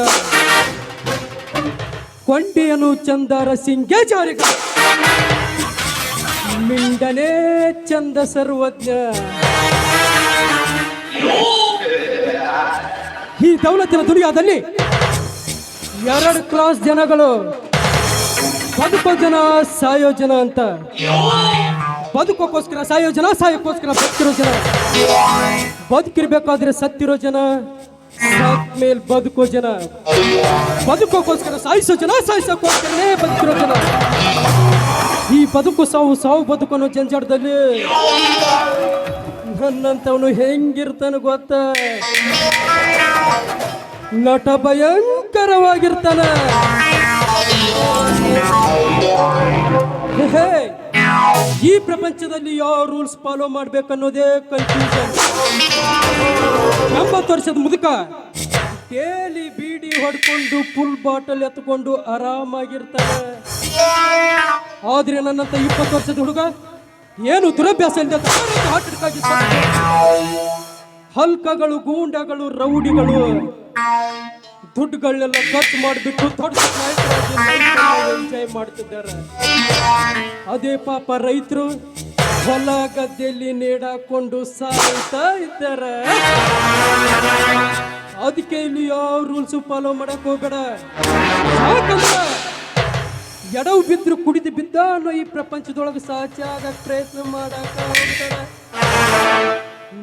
ಕೊಂಡಿಯನು ಚಂದ ರಸಿಂಗೆ ಜಾರಿಗ, ಮಿಂಡನೇ ಚಂದ ಸರ್ವಜ್ಞ. ಈ ದೌಲತ್ತಿನ ದುನಿಯಾದಲ್ಲಿ ಎರಡು ಕ್ಲಾಸ್ ಜನಗಳು, ಬದುಕೋ ಜನ ಸಾಯೋ ಜನ ಅಂತ. ಬದುಕೋಕ್ಕೋಸ್ಕರ ಸಾಯೋ ಜನ, ಸಾಯೋಕ್ಕೋಸ್ಕರ ಬದುಕಿರೋ ಜನ. ಬದುಕಿರ್ಬೇಕಾದ್ರೆ ಸತ್ತಿರೋ ಜನ, ಸತ್ಮೇಲೆ ಬದುಕೋ ಜನ. ಬದುಕೋಕ್ಕೋಸ್ಕರ ಸಾಯಿಸೋ ಜನ, ಸಾಯಿಸೋಕ್ಕೋಸ್ಕರನೇ ಬದುಕಿರೋ ಜನ. ಈ ಬದುಕು ಸಾವು, ಸಾವು ಬದುಕೋ ಜಂಜಾಟದಲ್ಲಿ ನನ್ನಂತವನು ಹೆಂಗಿರ್ತಾನ ಗೊತ್ತ, ನಟ ಭಯಂಕರವಾಗಿರ್ತಾನ. ಹೇ, ಈ ಪ್ರಪಂಚದಲ್ಲಿ ಯಾವ ರೂಲ್ಸ್ ಫಾಲೋ ಮಾಡ್ಬೇಕನ್ನೋದೇ ಕನ್ಫ್ಯೂಷನ್. 80 ವರ್ಷದ ಮುದುಕ ಡೇಲಿ ಬೀಡಿ ಹೊಡ್ಕೊಂಡು ಫುಲ್ ಬಾಟಲ್ ಎತ್ಕೊಂಡು ಆರಾಮಾಗಿರ್ತಾನೆ. ಆದ್ರೆ ನನ್ನಂತ 20 ವರ್ಷದ ಹುಡುಗ ಏನು ದುರಭ್ಯಾಸ ಇಲ್ಲದೆ ಹಲ್ಕಗಳು, ಗೂಂಡಗಳು, ರೌಡಿಗಳು ದುಡ್ಡುಗಳನ್ನೆಲ್ಲ ಖರ್ಚು ಮಾಡಿಬಿಟ್ಟು ದೊಡ್ಡ ಎಂಜಾಯ್ ಮಾಡ್ತಿದ್ದಾರೆ. ಅದೇ ಪಾಪ ರೈತರು ಹೊಲ ಗದ್ದೆಯಲ್ಲಿ ನೇಡಾಕೊಂಡು ಸಾಯ್ತಾ ಇದ್ದಾರೆ. ಅದಕ್ಕೆ ಇಲ್ಲಿ ಯಾವ ರೂಲ್ಸ್ ಫಾಲೋ ಮಾಡಕ್ ಹೋಗಬೇಡ. ಯಾಕಂದ್ರೆ ಎಡವು ಬಿದ್ರು ಕುಡಿದು ಬಿದ್ದ ಅನ್ನೋ ಈ ಪ್ರಪಂಚದೊಳಗೆ ಸಾಚ ಆಗಕ್ ಪ್ರಯತ್ನ ಮಾಡಕ ಹೋಗ್ತಾರ.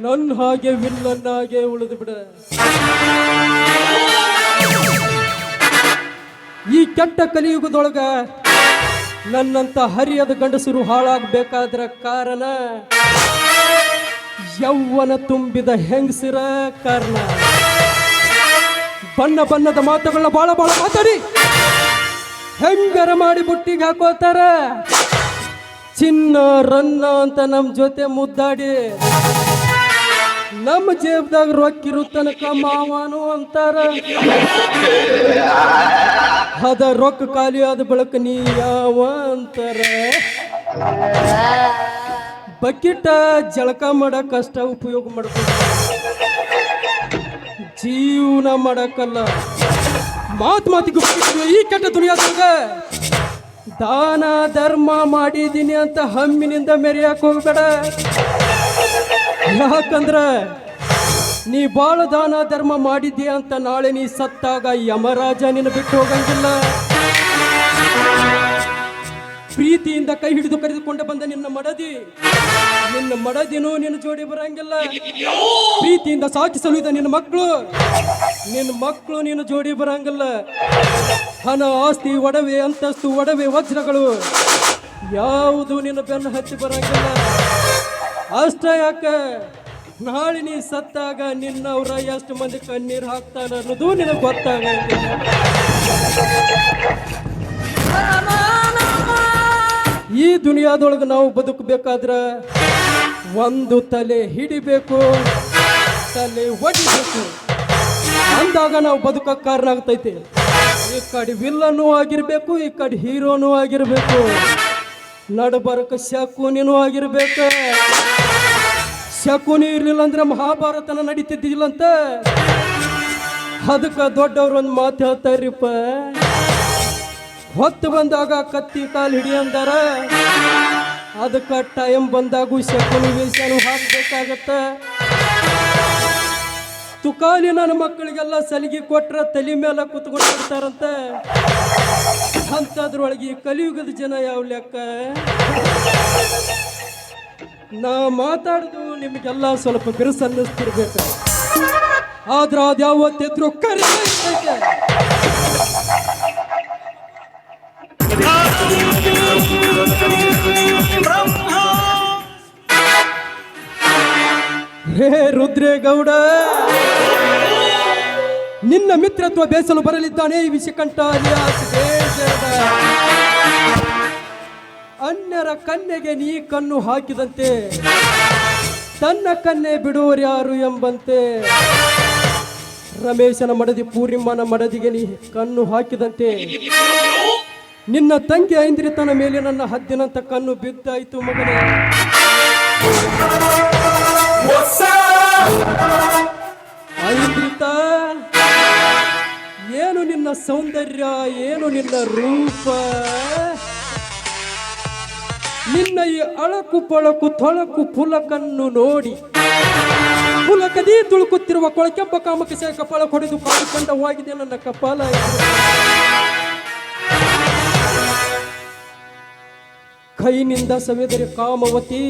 ನನ್ನ ಹಾಗೆ ವಿಲ್ಲನ್ ಹಾಗೆ ಉಳಿದು ಬಿಡ. ಈ ಕೆಟ್ಟ ಕಲಿಯುಗದೊಳಗ ನನ್ನಂತ ಹರಿಯದ ಗಂಡಸರು ಹಾಳಾಗಬೇಕಾದ್ರ ಕಾರಣ ಯೌವನ ತುಂಬಿದ ಹೆಂಗಸಿರ ಕಾರಣ. ಬಣ್ಣ ಬಣ್ಣದ ಮಾತುಗಳನ್ನ ಬಾಳ ಮಾತಾಡಿ ಹೆಂಗರ ಮಾಡಿ ಬುಟ್ಟಿಗೆ ಹಾಕೋತಾರ. ಚಿನ್ನ ರನ್ನ ಅಂತ ನಮ್ಮ ಜೊತೆ ಮುದ್ದಾಡಿ ನಮ್ಮ ಜೇಬ್ದಾಗ ರೊಕ್ಕಿರು ತನಕ ಮಾವನು ಅಂತಾರ. ಅದ ರೊಕ್ಕ ಖಾಲಿ ಆದ ಬಳಕ ನೀ ಯಾವ ಅಂತಾರ. ಬಕೆಟ ಜಳಕ ಮಾಡಕ್ ಅಷ್ಟ ಉಪಯೋಗ ಮಾಡ್ಬೋದು, ಜೀವನ ಮಾಡಕ್ಕಲ್ಲ. ಮಾತಿಗೆ ಈ ಕೆಟ್ಟ ದುನಿಯಾದಾಗ ದಾನ ಧರ್ಮ ಮಾಡಿದೀನಿ ಅಂತ ಹಮ್ಮಿನಿಂದ ಮೆರೆಯಕ್ ಹೋಗ್ಬೇಡ. ಯಾಕಂದ್ರ ನೀ ಬಾಳ ದಾನ ಧರ್ಮ ಮಾಡಿದ್ದೀಯ ಅಂತ ನಾಳೆ ನೀ ಸತ್ತಾಗ ಯಮರಾಜ ನಿನ್ನ ಬಿಟ್ಟು ಹೋಗಂಗಿಲ್ಲ. ಪ್ರೀತಿಯಿಂದ ಕೈ ಹಿಡಿದು ಕರೆದುಕೊಂಡು ಬಂದ ನಿನ್ನ ಮಡದಿನೂ ನಿನ್ನ ಜೋಡಿ ಬರಂಗಿಲ್ಲ. ಪ್ರೀತಿಯಿಂದ ಸಾಕಿ ಸಲುಹಿದ ನಿನ್ನ ಮಕ್ಕಳು ನಿನ್ನ ಜೋಡಿ ಬರಂಗಿಲ್ಲ. ಹಣ, ಆಸ್ತಿ, ಒಡವೆ, ಅಂತಸ್ತು, ಒಡವೆ, ವಜ್ರಗಳು ಯಾವುದು ನಿನ್ನ ಬೆನ್ನು ಹಚ್ಚಿ ಬರಂಗಿಲ್ಲ. ಅಷ್ಟ ಯಾಕ ನಾಳೆ ನೀ ಸತ್ತಾಗ ನಿನ್ನವ್ರ ಎಷ್ಟು ಮಂದಿ ಕಣ್ಣೀರು ಹಾಕ್ತಾರ ಅನ್ನೋದು ನಿನಗೆ ಗೊತ್ತಾಗಂಗಿಲ್ಲ. ಈ ದುನಿಯಾದೊಳಗೆ ನಾವು ಬದುಕಬೇಕಾದ್ರ ಒಂದು ತಲೆ ಹಿಡಿಬೇಕು, ತಲೆ ಒಡಿಬೇಕು. ಅಂದಾಗ ನಾವು ಬದುಕಕ್ಕೆ ಕಾರಣ ಆಗ್ತೈತಿ. ಈ ಕಡೆ ವಿಲ್ಲನೂ ಆಗಿರ್ಬೇಕು, ಈ ಕಡೆ ಹೀರೋನೂ ಆಗಿರ್ಬೇಕು, ನಡಬರಕ ಶಕುನಿನೂ ಆಗಿರ್ಬೇಕು. ಶಕುನಿ ಇರ್ಲಿಲ್ಲ ಅಂದ್ರೆ ಮಹಾಭಾರತನ ನಡೀತಿದ್ದಿಲ್ಲ ಅಂತ. ಅದಕ್ಕೆ ದೊಡ್ಡವ್ರು ಒಂದು ಮಾತು ಹೇಳ್ತಾರ್ರಿಪ್ಪ, ಹೊತ್ತು ಬಂದಾಗ ಕತ್ತಿ ಕಾಲು ಹಿಡಿಯಂದಾರ, ಅದಕ್ಕೆ ಟೈಮ್ ಬಂದಾಗೂ ಶಕುನಿ ವೇಷನು ಹಾಕ್ಬೇಕಾಗತ್ತ. ತುಕಾಲಿ ನನ್ನ ಮಕ್ಕಳಿಗೆಲ್ಲ ಸಲಿಗೆ ಕೊಟ್ರ ತಲೆ ಮೇಲೆ ಕುತ್ಕೊಂಡಿರ್ತಾರಂತ. ಅಂಥದ್ರೊಳಗೆ ಕಲಿಯುಗದ ಜನ ಯಾವ ಲೆಕ್ಕ. ನಾ ಮಾತಾಡೋದು ನಿಮಗೆಲ್ಲ ಸ್ವಲ್ಪ ಬಿರುಸು ಅನ್ನಿಸ್ತಿರ್ಬೇಕು, ಆದ್ರೆ ಅದು ಯಾವತ್ತಿದ್ರು ಕರೆ. ಹೇ ರುದ್ರೇಗೌಡ, ನಿನ್ನ ಮಿತ್ರತ್ವ ಬೇಸಲು ಬರಲಿದ್ದಾನೆ ಈ ವಿಷಕಂಠ ಅಲಿಯಾಸ್ ಬೇಜಾರದ. ಅನ್ಯರ ಕನ್ನೆಗೆ ನೀ ಕಣ್ಣು ಹಾಕಿದಂತೆ ತನ್ನ ಕನ್ನೆ ಬಿಡುವರು ಯಾರು ಎಂಬಂತೆ. ರಮೇಶನ ಮಡದಿ ಪೂರ್ಣಿಮನ ಮಡದಿಗೆ ನೀ ಕಣ್ಣು ಹಾಕಿದಂತೆ ನಿನ್ನ ತಂಗಿ ಐಂದ್ರಿತನ ಮೇಲೆ ನನ್ನ ಹದ್ದಿನಂತ ಕಣ್ಣು ಬಿದ್ದಾಯಿತು ಮಗನೇ. ಐಂದ್ರಿತ, ಏನು ನಿನ್ನ ಸೌಂದರ್ಯ, ಏನು ನಿನ್ನ ರೂಪ, ನಿನ್ನ ಈ ಅಳಕು ಪಳಕು ತೊಳಕು ಪುಲಕನ್ನು ನೋಡಿ ಪುಲಕದಿ ತುಳುಕುತ್ತಿರುವ ಕೊಳಕೆಂಬ ಕಾಮಕ್ಕೆ ಕಪಾಳ ಹೊಡೆದು ಕಾದುಕೊಂಡ ಹೋಗಿದೆ ನನ್ನ ಕಪಾಲ. ಕೈನಿಂದ ಸವಿದರೆ ಕಾಮವತಿ,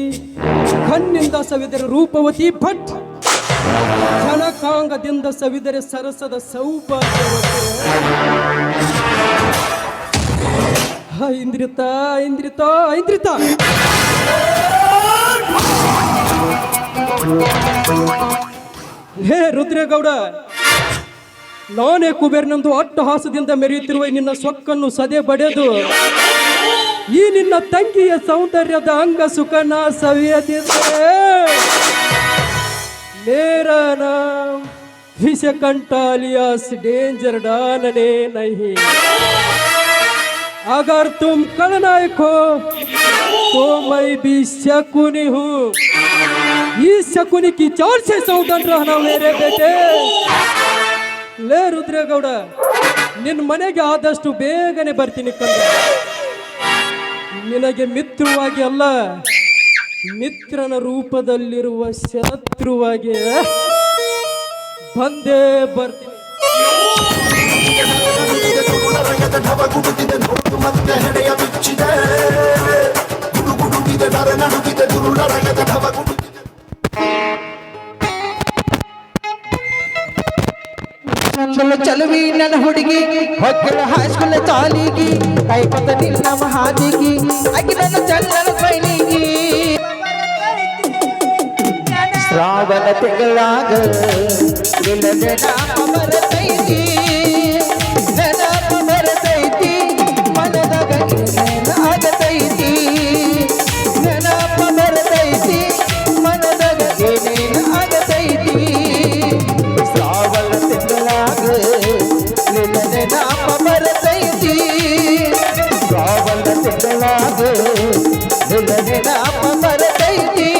ಕಣ್ಣಿಂದ ಸವಿದರೆ ರೂಪವತಿ, ಭಟ್ ಜನಕಾಂಗದಿಂದ ಸವಿದರೆ ಸರಸದ ಸೌಭಾಗ್ಯವತಿ. ಐಂದ್ರಿತ ಐಂದ್ರಿತ ಐಂದ್ರಿತ, ಹೇ ರುದ್ರೇಗೌಡ, ನಾನೇ ಕುಬೇರ್ನಂದು ಅಟ್ಟಹಾಸದಿಂದ ಮೆರೆಯುತ್ತಿರುವ ನಿನ್ನ ಸೊಕ್ಕನ್ನು ಸದೆ ಬಡೆದು ಈ ನಿನ್ನ ತಂಗಿಯ ಸೌಂದರ್ಯದ ಅಂಗ ಸುಖನ ಸವಿಯದಿದ್ದೆ मेरा नाम विषकंठ alias डेंजर डानने नहीं। अगर तुम खलनायक हो तो मैं भी शकुनी हूँ। इस शकुनी की चाल से सावधान रहना मेरे बेटे। ಲೇ ರುದ್ರೇಗೌಡ, ನಿನ್ನ ಮನೆಗೆ ಆದಷ್ಟು ಬೇಗನೆ ಬರ್ತೀನಿ ಕಂದ. ನಿನಗೆ ಮಿತ್ರವಾಗಿ ಅಲ್ಲ, ಮಿತ್ರನ ರೂಪದಲ್ಲಿರುವ ಶತ್ರುವಾಗಿ ಬಂದೇ ಬರ್ತೀನಿ. ಚಲುವಿ ನನ್ನ ಹುಡುಗಿ ಹೊಕ್ಕಳ ಹೈಸ್ಕೂಲ್ ಚಾಲಿಗಿ ಕೈಪತ ನಿನ್ನ ಮಹಾದಿಗಿ ಆಗಿ ನನ್ನ ಚಲ್ಲನ ಬೈಲಿಗಿ ಶ್ರಾವಣ ತಿಂಗಳಾಗ ನಿಲ್ಲದೆ ನಾಮ ಬರತೈತಿ ನೆನಪ ಬರತೈತಿ ಮನದಾಗ ಏನೇನ ಆಗತೈತಿ ನೆನಪ ಬರತೈತಿ ಮನದಾಗ ಏನೇನ ಆಗತೈತಿ ಶ್ರಾವಣ ತಿಂಗಳಾಗ ನಿಲ್ಲದೆ ನಾಮ ಬರತೈತಿ ಶ್ರಾವಣ ತಿಂಗಳಾಗ ನಿಲ್ಲದೆ ನಾಮ ಬರತೈತಿ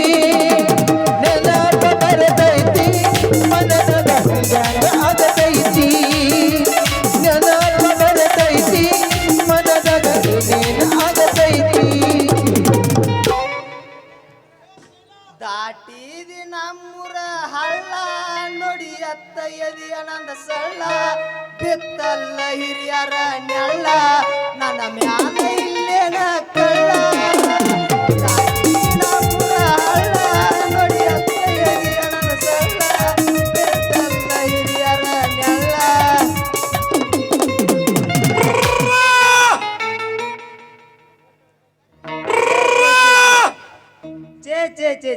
ದಾಟಿದಿ ನಮ್ಮೂರ ಹಳ್ಳ ನೋಡಿ ಅತ್ತ ಎದಿ ಅನಂದ ಸಳ್ಳ ಬಿತ್ತಲ್ಲ ಹಿರಿಯರ ನೆಳ್ಳ ನನ್ನ ಮ್ಯಾಲ ಇಲ್ಲೇನ ಕಳ್ಳ ದಾಟಿದಿ ನಮ್ಮೂರ ಹಳ್ಳ ನೋಡಿ ಅತ್ತ ಎದಿ ಅನಂದ ಸಳ್ಳ ಬಿತ್ತಲ್ಲ ಹಿರಿಯರ ನೆಳ್ಳ.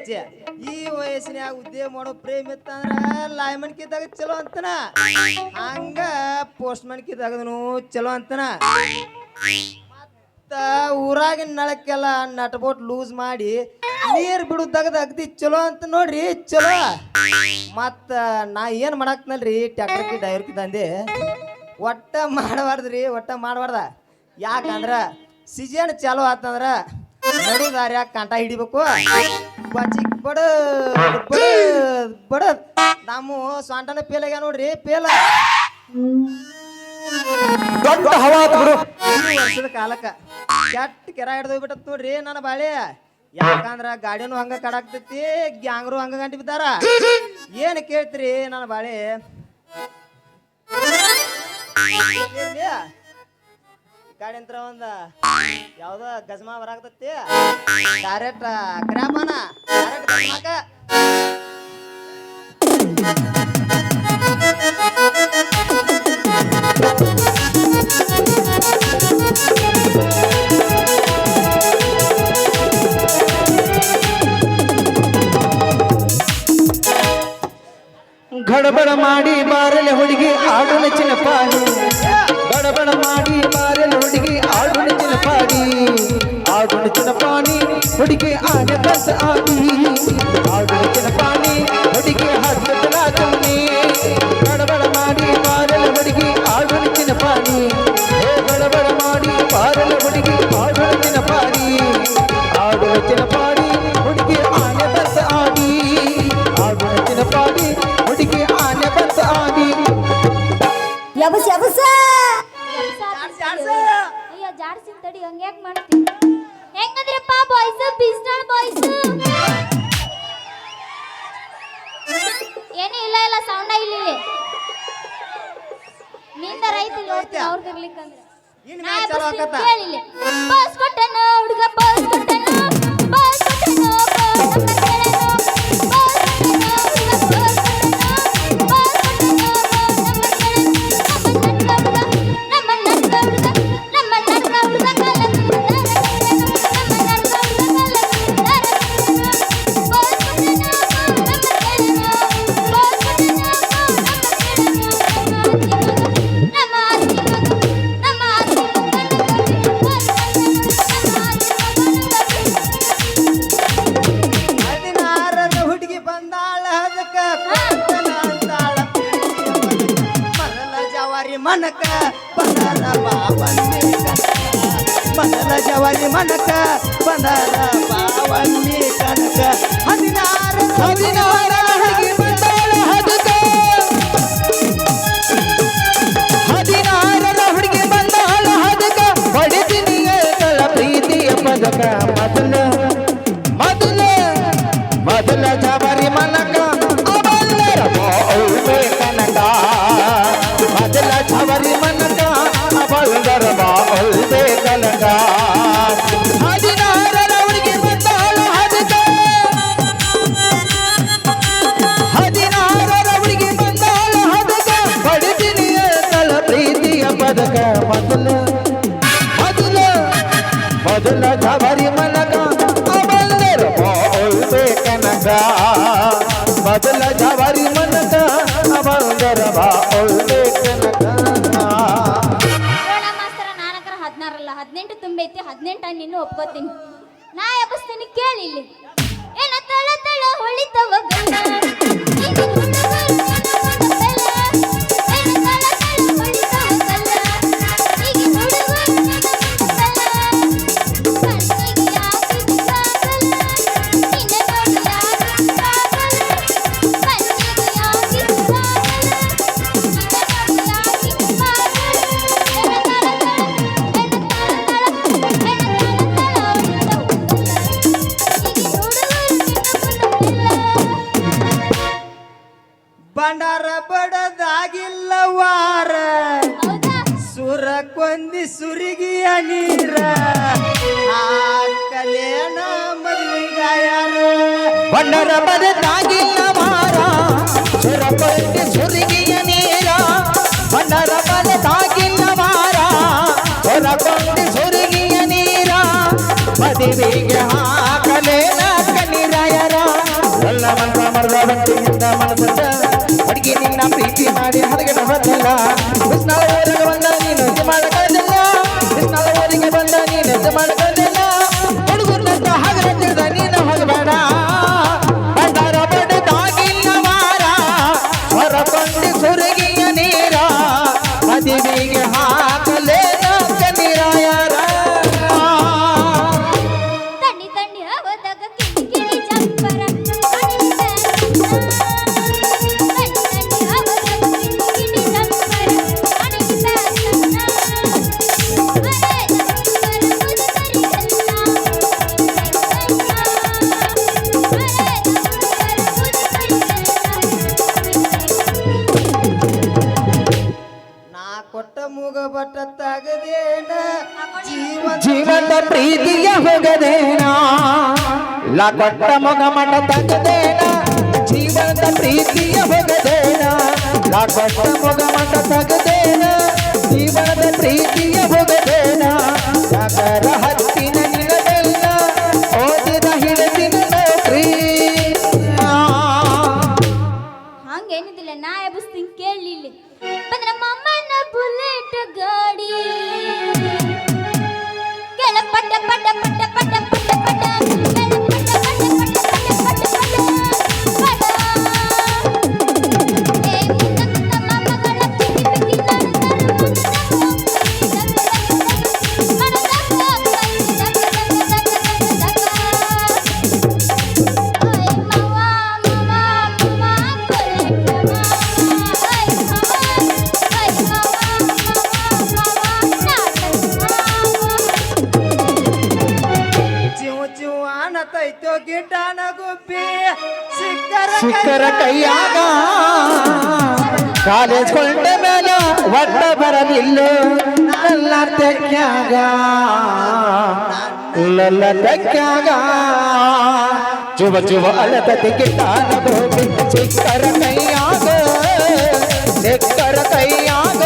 ಚೇ ಈ ವಯಸ್ಸಿನಾಗ ಉದ್ಯೋಗ ಮಾಡೋ ಪ್ರೇಮ್ ಇತ್ತಂದ್ರ ಲಾಯ್ಮನ್ಕಿದ್ದಾಗ ಚಲೋ ಅಂತನ, ಹಂಗ ಪೋಸ್ಟ್ ಮನ್ಕಿದ್ದಾಗನು ಚಲೋ ಅಂತನ. ಮತ್ತ ಊರಾಗಿನ ನಳಕ್ಕೆಲ್ಲ ನಟ್ ಬೋಟ್ ಲೂಸ್ ಮಾಡಿ ನೀರ್ ಬಿಡುದಾಗದ ಅಗದಿ ಚಲೋ ಅಂತ ನೋಡ್ರಿ ಚಲೋ. ಮತ್ತ ನಾ ಏನ್ ಮಾಡಾಕ್ನಲ್ರಿ ಟ್ಯಾಕ್ಟರ್ಕಿ ಡ್ರೈವರ್ಕಿ ತಂದೆ ಒಟ್ಟ ಮಾಡಬಾರ್ದ್ರಿ, ಒಟ್ಟ ಮಾಡಬಾರ್ದ. ಯಾಕಂದ್ರ ಸೀಸನ್ ಚಾಲೋ ಆತಂದ್ರ ನಡು ದಾರ್ಯಾಗ ಕಾಂಟ ಹಿಡಿಬೇಕು. ಬಚಿಕ್ ಬಡ ಬಡ ಬಡ ನಮ್ಮ ಸ್ವಂಟನ ಪೇಲಾಗ ನೋಡ್ರಿ ಪೇಲ ದೊಡ್ಡ ಹವಾ ವರ್ಷದ ಕಾಲಕ್ಕ ಕೆಟ್ಟ ಕೆರ ಹಿಡ್ದೋಗ್ಬಿಟ್ಟತ್ ನೋಡ್ರಿ ನನ್ನ ಬಾಳೆ. ಯಾಕಂದ್ರ ಗಾಡಿನೂ ಹಂಗ ಕಡಾಕ್ತೈತಿ, ಗ್ಯಾಂಗ್ರು ಹಂಗ ಗಂಟಿ ಬಿದ್ದಾರ. ಏನ್ ಕೇಳ್ತೀರಿ ನನ್ನ ಬಾಳೆ? ಗಾಡಿ ಅಂತ ಒಂದ ಯಾವ್ದ ಗಜಮಾ ಬರಾಕತೈತಿ, ಡೈರೆಕ್ಟ್ ಕ್ರ್ಯಾಪನ ಡೈರೆಕ್ಟ್ ಗಜಮಾಕ. ಗಡಬಡ ಮಾಡಿ ಬಾರಲೆ ಹುಡುಗಿ ಆಡು ನೆಚ್ಚಿನ ಪಾಡಿ, ಗಡಬಡ ಮಾಡಿ ಬಾರಲೆ ಹುಡುಗಿ ಆಡು ನೆಚ್ಚಿನ ಪಾಡಿ, ಆಡು ನೆಚ್ಚಿನ ಪಾಣಿ ಹುಡುಗಿ ಆನೆ ಬಸ್ ಆಡಿ, ಆಡು ನೆಚ್ಚಿನ ಪಾಣಿ ಹುಡುಗಿ ಹತ್ತಲ ಕಮ್ಮಿ. ಗಡಬಡ ಮಾಡಿ ಬಾರಲೆ ಹುಡುಗಿ ಆಡು ನೆಚ್ಚಿನ ಪಾಡಿ, ಹೇ ಗಡಬಡ ಮಾಡಿ ಬಾರಲೆ ಹುಡುಗಿ ಆಡು ನೆಚ್ಚಿನ ಪಾಡಿ, ಆಡು ನೆಚ್ಚಿನ ಪಾಡಿ ಹುಡುಗಿ ಆನೆ ಬಸ್ ಆಡಿ, ಆಡು ನೆಚ್ಚಿನ ಪಾಡಿ ಹುಡುಗಿ ಆನೆ ಬಸ್ ಆಡಿ. ಯಬಸ್ ಯಬಸ್ ಅಯ್ಯ ಜಾಡ್ಸಿನ ತಡಿ ಹಂಗ ಯಾಕೆ ಮಾಡ್ತೀನಿ? ಹೆಂಗಂದ್ರಪ್ಪ ಬಾಯ್ಸ್, ಪಿಸ್ಟಲ್ ಬಾಯ್ಸ್ ಏನೇ ಇಲ್ಲ ಇಲ್ಲ ಸೌಂಡ ಇಲ್ಲ ನಿಂದ ರೈತ ನೋಡ್ತೀನಿ ಅವ್ರಿಗೆ ಇರ್ಲಿಕ್ಕಂದ್ರೆ ಕೇಳಿಲ್ಲ. ಬಾಸ್ ಕೊಟ್ಟನ ಹುಡುಗ ಬಾಸ್ ಕೊಟ್ಟನ, ಬಾಸ್ ಕೊಟ್ಟನ ಮನಕ ಕೊಟ್ಟನ ಅಂತಾಳ ಪ್ರೀತಿಯ ಮನಕ. ಮೊದಲ ಜವಾರಿ ಮನಕ ಬಂದರ ಬಾವನ್ನಿ ಕನಕ. ಮೊದಲ ಜವಾರಿ ಮನಕ ಬಂದರ ಬಾವನ್ನಿ ಕನಕ. 16 ಹುಡುಗಿ ಬಂದಾಳ ಹದಕ 16 ಹುಡುಗಿ ಬಂದಾಳ ಹದಕ ಹೊಡಿತೀನಿ ಕಳ ಪ್ರೀತಿಯ ಪದಕ. ಮೊದಲ ಜವಾರಿ ಮನಕ ಅವಲ್ಲರ ಬಾಳ್ವೆ ಕನಕ. ಮೊದಲ ಜವಾರಿ ಮನಕ ಅವಲ್ಲರ ಬಾಳ್ವೆ ಕನಕ. 16 ಹುಡುಗಿ ಬಂದಾಳ ಹದಕ 16 ಹುಡುಗಿ ಬಂದಾಳ ಹದಕ ಹೊಡಿತೀನಿ ಕಳ ಪ್ರೀತಿಯ ಪದಕ. ಮೊದಲ ಜವಾರಿ ಮನಕ ಅವಲ್ಲರ ಬಾಳ್ವೆ ಕನಕ. ಮೊದಲ ಜವಾರಿ ಮನಕ ಅವಲ್ಲರ ಬಾಳ್ವೆ ಕನಕ. ನೋಡ ಮಾಸ್ತರ ನಾನಕರ 16 ಅಲ್ಲ 18 ತುಂಬೈತಿ 18 ನಿನ್ನೂ ಒಪ್ಕೋತೀನಿ. ನಾ ಎಬ್ಬಿಸ್ತೀನಿ ಕೇಳಿ ಇಲ್ಲಿ. ಏನ ತಳ ತಳ ಹೊಳಿತವ ಗಂಡ ಈಗ ಹುಡುಗರು ನನ್ನ ಮನಸ್ಸಲ್ಲ. ಏನ ತಳ ತಳ ಹೊಳಿತವ ಗಂಡ ಈಗ ಹುಡುಗರು ನನ್ನ ಮನಸ್ಸಲ್ಲ. ಕಣ್ಣಿಗೆ ಯಾಕಿದ್ ಕಾಗಲ್ಲ ನಿನ್ನ ನೋಡಿ ಯಾಕಿದ್ ಕಾಗಲ್ಲ. ಕಣ್ಣಿಗೆ ಯಾಕಿದ್ ಕಾಗಲ್ಲ ನಿನ್ನ ನೋಡಿ ಯಾಕಿದ್ ಕಾಗಲ್ಲ. ಏನ ತಳ ಬಂಡಾರ ಬಡದಾಗಿಲ್ಲ ವಾರ ಸುರಕೊಂದಿ ಸುರಿಗಿಯ ನೀರ ಹಾಕಲೇನ ಮದುವೆಗಾಯಾರ. ಬಂಡರ ಬರದಾಗಿಲ್ಲ ಮಾರ ಸುರಪಂಡಿ ಸುರಿಗಿಯ ನೀರ. ಬಂಡರ ಬರದಾಗಿಲ್ಲ ಮಾರ ಸುರಪಂಡಿ ಸುರಿಗಿಯ ನೀರ. ಮದುವೆಗೆ ಹಾಕಲೇನ ಕಣ್ಣೀರಾಯರ. ಎಲ್ಲ ಮನಸ ಮರದ ಬಂಟಿಯಿಂದ ಮನಸ್ಸಂದ ಅಡಿಗೆ ನಿನ್ನ ಪ್ರೀತಿ ಮಾಡಿ ಹದಗೆಡ ಬಂದಲ್ಲ. ಬಿಸ್ನಾಳ ಊರಿಗೆ ಬಂದ ನೀನು ಮಾಡಕಲ್ಲ. ಬಿಸ್ನಾಳ ಊರಿಗೆ ಬಂದ ನೀನು ಮಾಡಕಲ್ಲ. ಹುಡುಗರ್ನಂತ ಹಗರ ತಿಳಿದ ನೀನು ಹೋಗಬೇಡ. ಬಂಡಾರ ಬಡದಾಗಿಲ್ಲ ಮಾರ ಹೊರಕೊಂಡಿ ಸುರಗಿಯ ನೀರ. ಮದುವೆಗೆ ಹಾಕಲೇನ ಕಣ್ಣೀರಾಯರ. ತಣ್ಣಿ ತಣ್ಣಿ ಹೋದಾಗ ಕಿಣಿ ಕಿಣಿ ಜಂಪರ ತಣ್ಣಿ ತಣ್ಣಿ ಹೋದಾಗ ಕಿಣಿ ಕಿಣಿ ಜಂಪರ ತಣ್ಣಿ ತಣ್ಣಿ. ಅರೆ ನಮ್ಮರ ಮುದುಕರಿಗೆಲ್ಲ ನಾ ಕೊಟ್ಟ ಮೂಗ ಬಟ್ಟ ತಗದೇನ ಜೀವದ ಪ್ರೀತಿಯ ಹೋಗದೇನ. ಲಾ ಕೊಟ್ಟ ಮಗ ಮಠ ತಗದೇನ. ಜೀವದ ಪ್ರೀತಿಯ ಹೋಗದೇನ. ಲಾ ಕೊಟ್ಟ ಮಗ ಮಠ ತಗದೇನ. ಜೀವನದ ಪ್ರೀತಿಯ ಹೋಗದೇನ. ಸಾಗರ ಹತ್ತಿನ ನಿಲವೆಲ್ಲ ಓದಿದ ಹಿಡಿದಿನ ನೌಕರಿ. ಹಂಗೇನಿದಿಲ್ಲ ನಾ ಎಬ್ಬಿಸ್ತೀನಿ ಕೇಳಿ ಇಲ್ಲಿ. ಬಂದ್ರ ಮಮ್ಮನ ಬುಲೆಟ್ ಗಾಡಿ ಕೆಳ ಪಟ ಪಟ ಪಟ ಪಟ ಪಟ ಪಟ ಕೆಳ ಪಟ ಪಟ ಪಟ ಪಟ ಪಟ ಪಟ ಪಟ. ಏ ಮುನ್ನ ಮಮ್ಮಗಳ ಪಿಕ್ಕಿ ಪಿಕ್ಕಿ ಅನ್ನತೈತೋ ಗಿಡ್ಡನ ಗುಬ್ಬಿ ಸಿಕ್ಕರ ಸಿಕ್ಕರ ಕೈಯಾಗ ಕಾಲೇಜ್ ಕೊಂಡ ಮೇಲೆ ಒಟ್ಟ ಬರಲಿಲ್ಲ ನನ್ನ ತೆಕ್ಕಾಗ ಲಲ್ಲ ತೆಕ್ಕಾಗ ಚುವ ಚುವ ಅಲತತಿ ಗಿಡ್ಡನ ಗುಬ್ಬಿ ಸಿಕ್ಕರ ಕೈಯಾಗ ಸಿಕ್ಕರ ಕೈಯಾಗ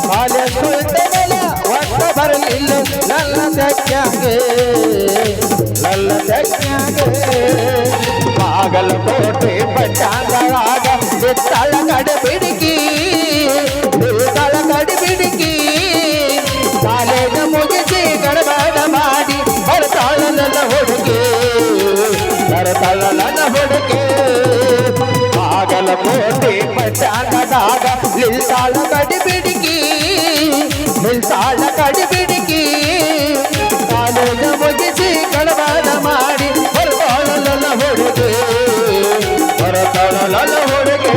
ಕಾಲೇಜ್ ಕೊಂಡ ಮೇಲೆ ಒಟ್ಟ ಬರಲಿಲ್ಲ ನನ್ನ ತೆಕ್ಕಾಗ ಲಲ್ಲ ತೆಕ್ಕಾಗ ಬಾಗಲಕೋಟೆ ಪಟ್ಟಾಂಗಳಾಗ ಬಿತ್ತಳ ಕಡಬಿಡಿಕಿ ಬಿತ್ತಳ ಕಡಬಿಡಿಕಿ ಕಾಲೇಜ ಮುಗಿಸಿ ಗಡಬಡ ಮಾಡಿ ಬರ್ತಾಳ ನನ್ನ ಹುಡುಗಿ ಬರ್ತಾಳ ನನ್ನ ಹುಡುಗಿ ಬಾಗಲಕೋಟೆ ಪಟ್ಟಣದಾಗ ನಿಲ್ಸಾಳ ಕಡಿಬಿಡಿಕಿ ನಿಲ್ಸಾಳ ಕಡಿಬಿಡಿಕಿ ಕಾಲೇಜ ಮುಗಿಸಿ ಕಳವಾದ ಮಾಡಿ ಹೊರತಾಳಲ್ಲ ಹುಡುಗೆ ಹೊರತಾಳಲ್ಲ ಹುಡುಗೆ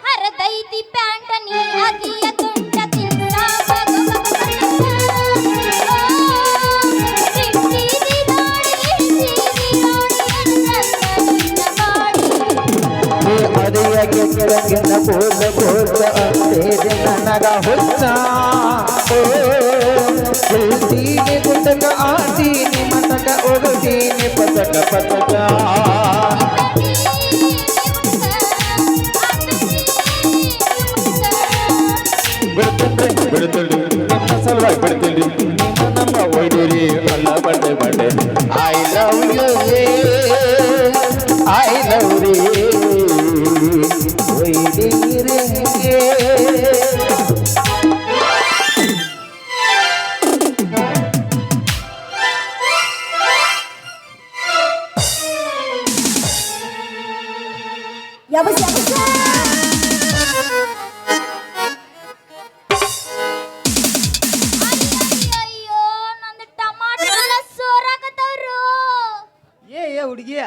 ಹರದೈತಿ ಪ್ಯಾಂಟ ನೀ ಅಗಿಯ ತುಂಟ ತಿನ್ನ ಅದಿಯ ಕೆಳಗಿನ ಕೂದ ಕೂದ ಅಂತೇದೆ ನನಗ ಹುಚ್ಚ ಹೇಳ್ತೀನಿ ಗುಂಡಗ ಆಡ್ತೀನಿ ಮತಕ ಹೋಗ್ತೀನಿ ಪತಕ ಪತಕ ಬಿಡ್ತೀನಿ ನಿಮ್ಮ ಸಲುವಾಗಿ ಬಿಡ್ತೀನಿ ನಿಮ್ಮ ನಮ್ಮ ಒಯ್ದಿರಿ ಅಲ್ಲ ಬಡ್ಡೆ ಬಡ್ಡೆ I love you I love ರೀ ಒಯ್ದಿರಿ ಅಯ್ಯೋ ನಂದು ಟಮಾಟೋ ಎಲ್ಲ ಸೋರಾಕತ್ತವ್ರು. ಏ ಹುಡುಗಿ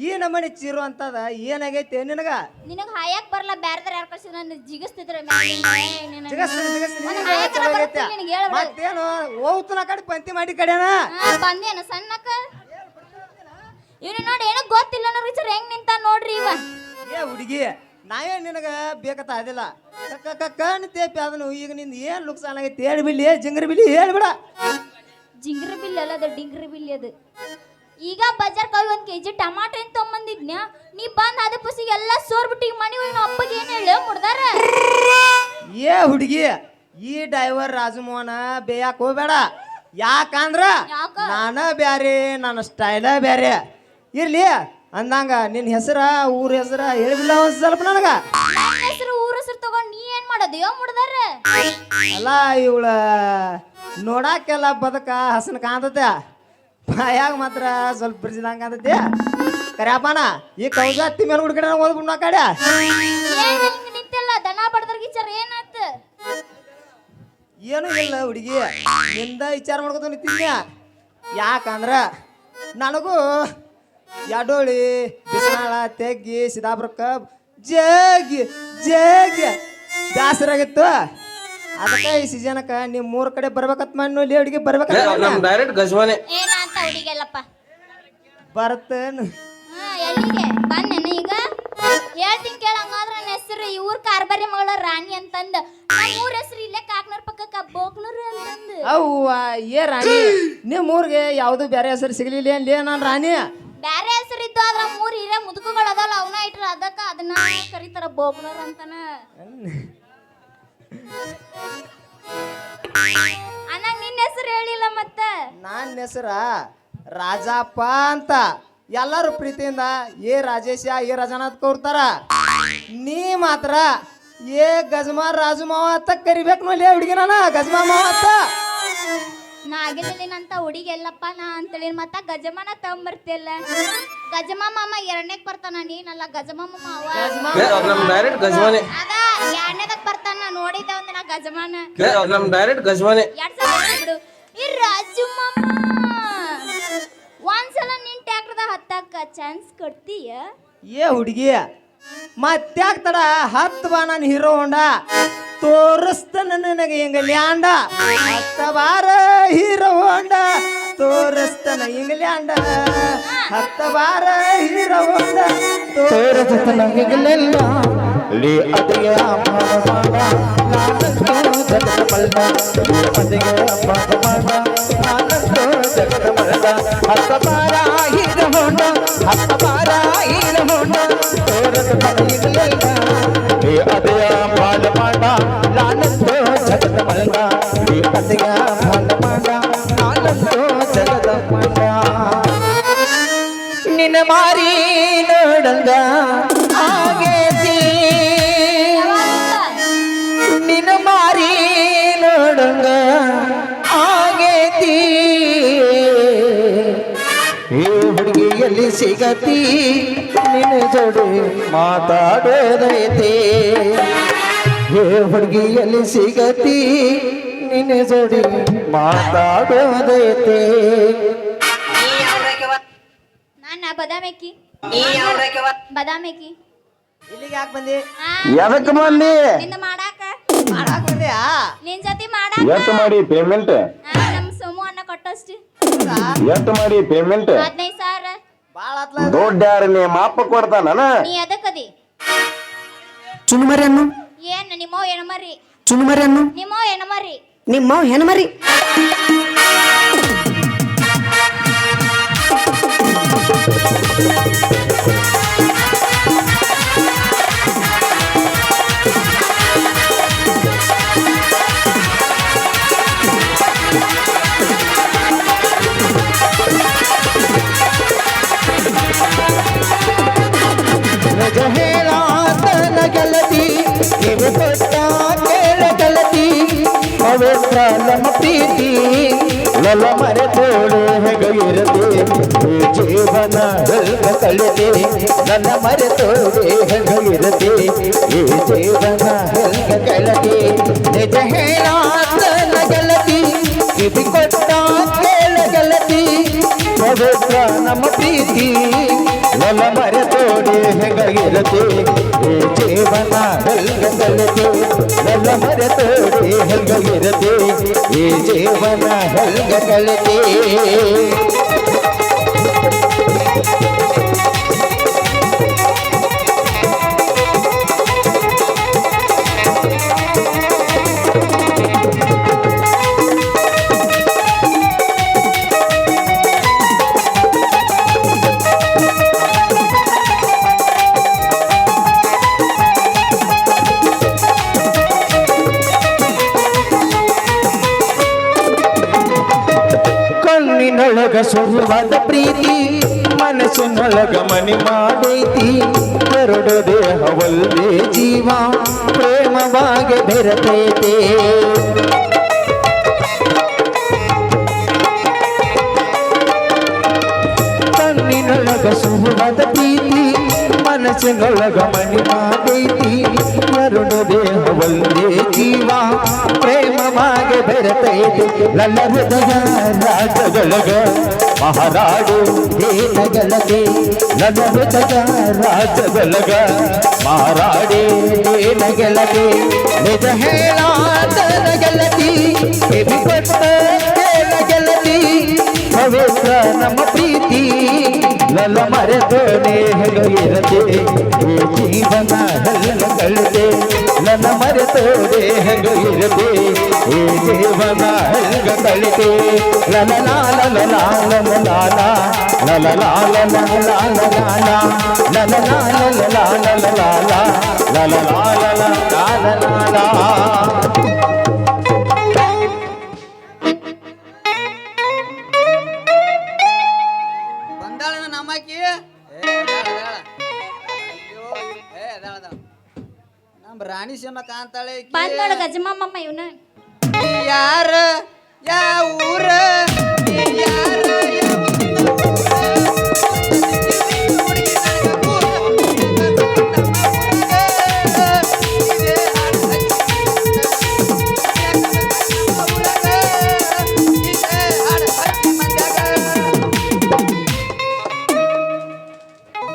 ಈ ನಮ್ಮನೆ ಚೀರು ಅಂತದ ಏನಾಗೈತೆ ನಿನಗ ನಿನಗ್ ಹಾಯಕ್ ಬರಲ್ಲ ಬ್ಯಾರ್ದಾರ ಯಾರು ಕಳ್ಸಿದ್ರು ನನ್ನ ಜಿಗಿಸ್ತಿದ್ರ ಮತ್ತೇನು ಹೋಗ್ತು ಕಡೆ ಪಂತಿ ಮಾಡಿ ಕಡೆನ ಬಂದೇನ ಸಣ್ಣಕ್ಕ ಇವ್ನು ನೋಡಿ ಏನೋ ಗೊತ್ತಿಲ್ಲ ಅನ್ನೋ ವಿಚಾರ ಹೆಂಗ್ ನಿಂತ ನೋಡ್ರಿ ಇವ. ಏ ಹುಡುಗಿ ನಾವೇ ನಿನಗ ಬೇಕತ್ತ ಅದಿಲ್ಲ ಕಣ್ಣು ತೇಪಿ ಅದನ್ನು ಈಗ ನಿಂದ ಏನ್ ಲುಕ್ಸಾನ್ ಆಗೈತಿ ಹೇಳ್ಬಿಡ್ಲಿ ಜಿಂಗರಿ ಬಿಲ್ಲಿ ಹೇಳ್ಬಿಡ. ಜಿಂಗ್ರಿ ಬಿಲ್ ಅಲ್ಲ ಅದು ಡಿಂಗ್ರಿ ಬಿಲ್ ಅದು. ಈಗ ಬಜಾರ್ ಕೈ 1 kg ಟಮಾಟೋ ಏನ್ ತೊಗೊಂಬಂದಿದ್ನ್ಯ ನೀ ಬಂದ್ ಅದ ಪುಸಿಗೆ ಎಲ್ಲ ಸೋರ್ಬಿಟ್ಟು ಈಗ ಮನೆ ಹೋಗಿ ಅಪ್ಪಗೆ ಏನ್ ಹೇಳ ಮುಡ್ದಾರ. ಏ ಹುಡುಗಿ ಈ ಡ್ರೈವರ್ ರಾಜಮೋಹನ ಬೇಯಕ್ ಹೋಗ್ಬೇಡ. ಯಾಕಂದ್ರ ಯಾಕ? ನಾನ ಬ್ಯಾರೆ ನನ್ನ ಸ್ಟೈಲ ಬ್ಯಾರೆ ಇರ್ಲಿ ಅಂದಂಗ ನಿನ್ನ ಹೆಸರ ಊರ ಹೆಸರ ಹೇಳ್ಬಿಲ್ಲ ಒಂದ್ ಸ್ವಲ್ಪ ನನಗ. ನನ್ನ ಹೆಸರು ಊರ ಹೆಸರು ತಗೊಂಡ್ ನೀ ಏನ್ ಮಾಡೋದು ಯೋ ಮುಡ್ದಾರ. ಅಲ್ಲ ಇವಳ ನೋಡಾಕೆಲ್ಲ ಬದಕ ಹಸನ ಕಾಂತತೆ ಬಾಯಾಗ ಮಾತ್ರ ಸ್ವಲ್ಪ ಬಿರ್ಸಿದಂಗ ಕಾಂತತೆ ಕರ್ಯಾಪನ ಈ ಕೌಜ ಹತ್ತಿ ಮೇಲೆ ಹುಡುಗಡೆ ಓದ್ಬಿಡ್ ಕಡೆ ಏನ್ ಹಿಂಗ್ ನಿಂತಿಲ್ಲ ದನ ಬಡದ್ರ ಗಿಚಾರ ಏನಾತ. ಏನೂ ಇಲ್ಲ ಹುಡುಗಿ ನಿಂದ ವಿಚಾರ ಮಾಡ್ಕೊತ ನಿಂತಿದ್ಯ. ಯಾಕಂದ್ರ ನನಗೂ ಎಡೋಳಿ ಬಿಸಿನಾಳ ತೆಗ್ಗಿ ಸಿದಾಪುರಕ್ಕ ಜಗ್ಗಿ ಜಗ್ಗಿ ಬ್ಯಾಸರಾಗಿತ್ತು. ಅದಕ್ಕೆ ಈ ಸೀಸನಕ್ಕ ನೀವು 3 ಕಡೆ ಬರ್ಬೇಕತ್ ಮಾಡಿ ಹುಡುಗಿ ಬರ್ಬೇಕಂತ ಡೈರೆಕ್ಟ್ ಗಜವಾನೆ ಏನಂತ ಹುಡುಗೆಲ್ಲಪ್ಪ ಬರ್ತೇನು ಎಲ್ಲಿಗೆ ಬಂದೇನ ಈಗ ಹೇಳ್ತೀನಿ ಕೇಳಂಗಾದ್ರ ನನ್ನ ಹೆಸರು ಈ ಊರ್ ಕಾರ್ಬಾರಿ ಮಗಳ ರಾಣಿ ಅಂತಂದ ನಮ್ಮ ಊರ ಹೆಸರು ಇಲ್ಲೇ ಕಾಕ್ನೂರ್ ಪಕ್ಕ ಬೋಕ್ನೂರು ಅಂತಂದು. ಅವ್ವ ಏ ರಾಣಿ ನಿಮ್ಮ ಊರಿಗೆ ಯಾವುದು ಬೇರೆ ಹೆಸರು ಸಿಗ್ಲಿಲ್ಲ ಏನ್ಲೇ ನಾನು ರಾಣಿ. ಬ್ಯಾರೆ ಹೆಸರು ಇದ್ದು ಅದ್ರ ಮೂರ್ ಹಿರೇ ಮುದುಕುಗಳು ಅದಲ್ಲ ಅವನ ಇಟ್ರ ಅದಕ್ಕ ಅದನ್ನ ಕರೀತಾರ ಬೋಕ್ನೂರ್ ಅಂತಾನ. ಅಣ್ಣ ನಿನ್ನ ಹೆಸರು ಹೇಳಿಲ್ಲ ಮತ್ತ. ನನ್ನ ಹೆಸರ ರಾಜಪ್ಪ ಅಂತ ಎಲ್ಲರೂ ಪ್ರೀತಿಯಿಂದ ಏ ರಾಜೇಶ ಏ ರಜನಾಥ್ ಕೋರ್ತಾರ. ನೀ ಮಾತ್ರ ಏ ಗಜಮಾ ರಾಜು ಮಾವ ಅಂತ ಕರಿಬೇಕು ನೋಡಿ ಹುಡುಗಿ ನಾನು ಗಜಮಾ ಮಾವ ಅಂತ. ನಾಗಿಲಿನಂತ ಹುಡುಗಿ ಎಲ್ಲಪ್ಪ ನಾ ಅಂತೇಳಿ ಮತ್ತ ಗಜಮಾನ ತಗೊಂಬರ್ತಿಯಲ್ಲ. ಗಜಮಾ ಮಾಮ 2ನೇಕ್ ಬರ್ತಾನ ನೀನಲ್ಲ ಗಜಮಾ ಮಾವ ಡೈರೆಕ್ಟ್ ಗಜವಾನೆ ಅದ 2ನೇದಕ್ ಬರ್ತಾನ ನೋಡಿದ್ದೆ ಒಂದಿನ ಗಜಮಾನ ನಮ್ ಡೈರೆಕ್ಟ್ ಗಜವಾನೆ 2 ಸಲ ಬಿಡು. ಈ ರಾಜು ಮಾಮ ಒಂದ್ಸಲ ನಿನ್ ಟ್ಯಾಕ್ಟರ್ದ ಹತ್ತಾಕ ಚಾನ್ಸ್ ಕೊಡ್ತೀಯ. ಏ ಹುಡುಗಿ ಮತ್ತ್ಯಾಕ ತಡ ಹತ್ತು ಬಾ ನಾನು ಹೀರೋ ಹೊಂಡ ತೋರಿಸ್ತಾನ ನನಗೆ ಹಿಂಗ ಲ್ಯಾಂಡ ಹತ್ತ ಬಾರ ಹೀರೋ ಹೊಂಡ ತೋರಿಸ್ತಾನ ಹಿಂಗ ಲ್ಯಾಂಡ ಹತ್ತ ಬಾರ ಹೀರೋ ಹೊಂಡ ತೋರಿಸ್ತಾನ ಹಿಂಗಲೆಲ್ಲ ಲೀ ಅದೆಯ ಮಾಡ ನಾನಂತೂ ಜಗದ ಮಲ್ದ ಲೀ ಅದೆಯ ಮಾಡ ನಾನಂತೂ ಜಗದ ಮಲ್ದ ಹತ್ತ ಬಾರ ಹೀರೋ ಹೊಂಡ ಹತ್ತ ಬಾರ ಹೀರೋ ಹೊಂಡ ತೋರಿಸ್ತಾನ ಹಿಂಗಲೆಲ್ಲ ಲೀ ಅದೆಯ ಮಾಡ ನಾನಂತೂ ಜಗದ ಮಲ್ದ ಲೀ ಅದೆಯ ಮಾಡ ನಾನಂತೂ ಜಗದ ಮಲ್ದ ನಿನ್ನ ಮಾರಿ ನೋಡಂಗ ಆಗೇತಿ ನಿನ್ನ ಮಾರಿ ನೋಡಂಗ ಆಗೇತಿ ಈ ಹುಡುಗಿ ಹುಡುಗಿಯಲ್ಲಿ ಸಿಗತಿ ನಿನ್ನ ಜೋಡಿ ಮಾತಾಡೋದೈತೆ ಏ ಹುಡುಗಿಯಲ್ಲಿ ಸಿಗತಿ ನಿನ್ನ ಜೋಡಿ ಮಾತಾಡೋದೈತೆ ನಾನ ಬದಾಮೇಕಿ ಬದಾಮೇಕಿ ಇಲ್ಲಿಗೆ ಯಾಕೆ ಬಂದಿ ಎದಕ್ಕೆ ಬಂದಿ ನಿಂದ ಮಾಡಾಕ ಮಾಡಾಕ್ ಬಂದ್ಯಾ ನಿನ್ ಜೊತೆ ಮಾಡಾಕ ಎಷ್ಟು ಮಾಡಿ ಪೇಮೆಂಟ್ ನಮ್ ಸೋಮು ಅನ್ನ ಕೊಟ್ಟಷ್ಟು ಎಷ್ಟು ಮಾಡಿ ಪೇಮೆಂಟ್ 15,000 ಬಾಳ ಆತ್ಲ ದುಡ್ಡು ಯಾರು ನಿಮ್ಮ ಅಪ್ಪ ಕೊಡ್ತಾನ ನೀ ಅದಕ್ಕದಿ ಚುನುಮರಿಯನ್ನು ಏನ್ ನಿಮ್ಮವ್ ಹೆಣ್ಮರಿ ಚುನುಮರಿಯನ್ನು ನಿಮ್ಮವ್ ಹೆಣ್ಮರಿ ನಿಮ್ಮ ಹೆಣ್ಮರಿ ನಿಜ ಹೇಳಾತನ ಗೆಳತಿ ನೀವು ಕೊಟ್ಟ ಕೇಳ ಗೆಳತಿ ಪವಿತ್ರ ನಮ್ಮ ಪ್ರೀತಿ ಲಲ ಮರೆತೋಳು ಹೆಗಗಿರದೆ ಈ ಜೀವನ ಹೆಲ್ಗ ಕಳೆದೆ ನನ್ನ ಮರೆತೋಳೆ ಹೆಗಗಿರದೆ ಈ ಜೀವನ ಹೆಲ್ಗ ಕಳೆದೆ ನಿಜ ಹೇಳಾತನ ಗೆಳತಿ ಇದು ಕೊಟ್ಟ ಕೇಳ ಗೆಳತಿ ಪವಿತ್ರ ನಮ್ಮ ಪ್ರೀತಿ ಲಲ ಮರೆತೋಡೆ ಹೆಗಗಿರದೆ ಈ ಜೀವನ ಹೆಲ್ಗ ಕಳೆದೆ ಲಲ ಮರೆತೋಡೆ ಹೆಗಗಿರದೆ ಈ ಜೀವನ ಹೆಲ್ಗ ಕಳೆದೆ ಕಣ್ಣಿನೊಳಗ ಸುರುವಾದ ಪ್ರೀತಿ ಮನಸ್ಸಿನೊಳಗ ಮನೆ ಮಾಡೈತಿ ಎರಡು ದೇಹವಲ್ಲದೆ ಜೀವ ಪ್ರೇಮವಾಗಿ ಬೆರೆತೈತೆ ಕಣ್ಣಿನೊಳಗ ಸುರುವಾದ ಪ್ರೀತಿ ಮನಸ್ಸಿನೊಳಗ ಮನೆ ಮಾಡೈತಿ ಎರಡು ದೇಹವಲ್ಲದೆ ಜೀವ ಪ್ರೇಮವಾಗಿ ಬೆರೆತೈತಿ ನನ್ನ ಹೃದಯ ರಾಜಗಳಗ ಮಹಾರಾಡು ಏನಗಳಗೆ ನನ್ನ ಹೃದಯ ರಾಜಗಳಗ ಮಹಾರಾಡೇ ಏನಗಳಗೆ ನಿಜ ಹೇಳಾತನ ಗೆಳತಿ ಎಬಿ ಕೊಟ್ಟ ಕೇಳ ಗೆಳತಿ ಪವಿತ್ರ ನಮ್ಮ ಪ್ರೀತಿ ಲಲ ಮರೆತೋನೆ ಹೆಗಗಿರದೆ ಈ ಜೀವನ ಹೆಲ್ಲ ಕಳೆದೆ ನನ್ನ ಮರೆತೋದೆ ಹೆಗಗಿರದೆ ಈ ಜೀವನ ಹೆಲ್ಗ ಕಳೆದೆ ಲಲ ಲಾಲ ಲಾಲ ಲಾಲ ಲಲ ಲಾಲ ಲಾಲ ಲಾಲ ಲಲ ಲಾಲ ಲಾಲ ಲಾಲ ಲಲ ಲಾಲ ಲಾಲ ಲಾಲ ಬಂದಾಳ ನಮ್ಮಕ್ಕಿ ನಮ್ಮ ರಾಣಿ ಸಿಂಹ ಕಾಂತಾಳೆ ಈಕಿ. ಬಂದ್ ನೋಡ ಗಜಮಮ್ಮ ಇವನ ನೀ ಯಾರ ಯಾವ ಊರ ನೀ ಯಾರ ಯಾವ ಹುಡುಗಿ ನನಗ ಊರ. ಇದೇ ಹಾಡು ಹಚ್ಚಿ ಮಂದ್ಯಾಗ.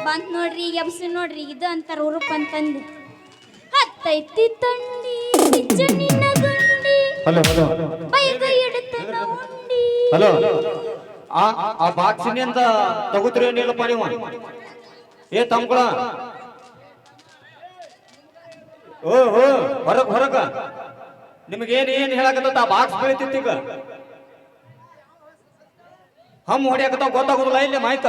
ಬಂದ್ ನೋಡ್ರಿ ಈಗ ಎಬ್ಸಿ ನೋಡ್ರಿ ಇದು ಅಂತಾರ ಉರುಪ್ ಅಂತಂದು ಹತ್ತೈತಿ ತಂಡಿ ನಿಜ ನಿನ್ನ ಗಂಡಿ ಹಲೋ ಹಲೋ ಬೈಗ ಇಡುತ್ತನ ಉಂಡಿ ಹಲೋ ಆ ಬಾಕ್ಸಿನಿ ಅಂತ ತಗೋತ್ರಿ ಏನಿಲ್ಲಪ್ಪ ನೀವು ಏ ತಮ್ಕೊಳ ಓ ಹೊರಗ್ ಹೊರಗ ನಿಮಗೇನ್ ಏನ್ ಹೇಳಕತ್ತ ಆ ಬಾಕ್ಸ್ ಬೆಳಿತಿತ್ತು ಈಗ ಹಮ್ ಹೊಡಿಯಾಕತ್ತಾವ ಗೊತ್ತಾಗೋದಿಲ್ಲ ಇಲ್ಲಿ ಮಾಯ್ಕ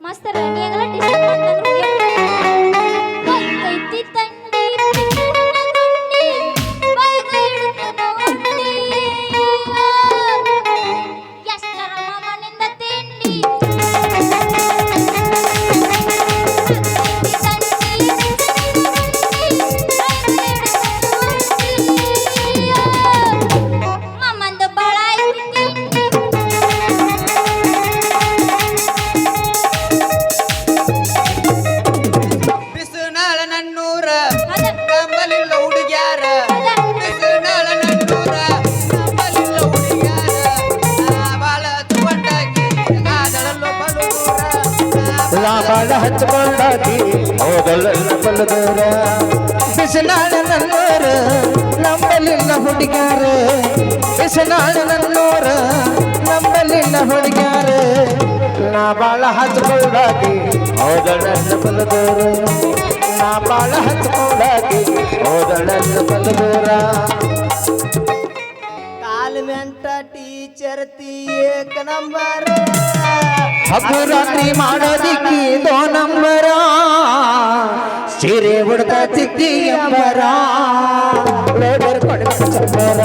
ಮಸ್ತ್ ರೆಡಿಯಾಗಲ್ಲ ಡಿಸ್ಟರ್ಬ್ ಮಾಡ್ತಾನೆ ಹತ್ತೈತಿ ತಂಡಿ ನಿಜ ನಿನ್ನ ಗಂಡಿ ಬೈಗ ಇಡುತ್ತನ ಉಂಡಿ ಎಷ್ಟರ ಮಾಮನಿಂದ ತಿಂಡಿ ಮಮ್ಮಂದು ಬಾಳ ಐತಿ ತಿಂಡಿ ಹಚ್ಕೊಂಡಾಕಿ ಹೋದಳಲ್ಲ ಬಲದೂರ ಬಿಸಿನಾಳ ನನ್ನೋರ ನಂಬಲಿಲ್ಲ ಹುಡುಗ್ಯಾರ ಬಿಸಿನಾಳ ನನ್ನೋರ ನಂಬಲಿಲ್ಲ ಹುಡುಗ್ಯಾರ ನಾ ಬಾಳ ಹಚ್ಕೊಂಡಾಕಿ ಹೋದಳಲ್ಲ ಬಲದೂರ ನಾ ಬಾಳ ಹಚ್ಕೊಂಡಾಕಿ ಹೋದಳಲ್ಲ ಬಲದೂರ ಕಾಲ್ಮೆಂಟ ಟೀಚರ್ ತೀ ಏಕ ನಂಬರ್ ಹಬ್ಬ ರಾತ್ರಿ ಮಾಡೋದಿಕ್ಕಿ ದೋ ನಂಬರ ಸೀರೆ ಉಡ್ದ ತಿದ್ದಿ ಅಂಬರ ಲೇಬರ್ ಕೊಡ್ಬೇಕು ಚಂಬರ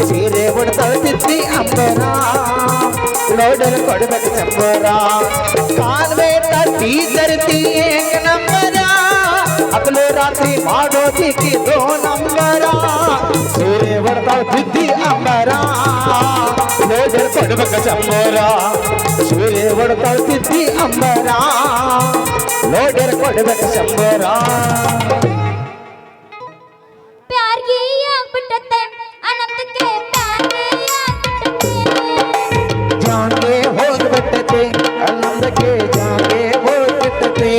ಸೀರೆ ಉಡ್ದ ತಿದ್ದಿ ಅಂಬರ ಲೋಡರ್ ಕೊಡ್ಬೇಕು ಚಂಬರ ಕಾಲ್ಮೇಟ ಟೀಚರ್ ತೀ ಏಕ ನಂಬರ ಹಗಲು ರಾತ್ರಿ ಮಾಡೋದಿಕ್ಕಿ ದೋ ನಂಬರ ಸೀರೆ ಉಡ್ದ ತಿದ್ದಿ ಅಂಬರ ಲೋಡರ್ ಕೊಡ್ಬೇಕು ಚಂಬರ ಸೂರ್ಯ ಹೊಡ್ಕೊಳ್ತಿದ್ದಿ ಅಂಬರ ಲೋಡರ್ ಕೊಡ್ಬೇಕು ಶಂಬರ ಪ್ಯಾರ್ಗೆ ಆಗ್ಬಿಟ್ಟತ್ತೆ ಅನಂತಕ್ಕೆ ಪ್ಯಾರ್ಗೆ ಆಗ್ಬಿಟ್ಟತ್ತೆ ಜಾಂಗೆ ಹೋಗ್ಬಿಟ್ಟತೆ ಅನ್ನಂದಕ್ಕೆ ಜಾಂಗೆ ಹೋಗ್ಬಿಟ್ಟತೆ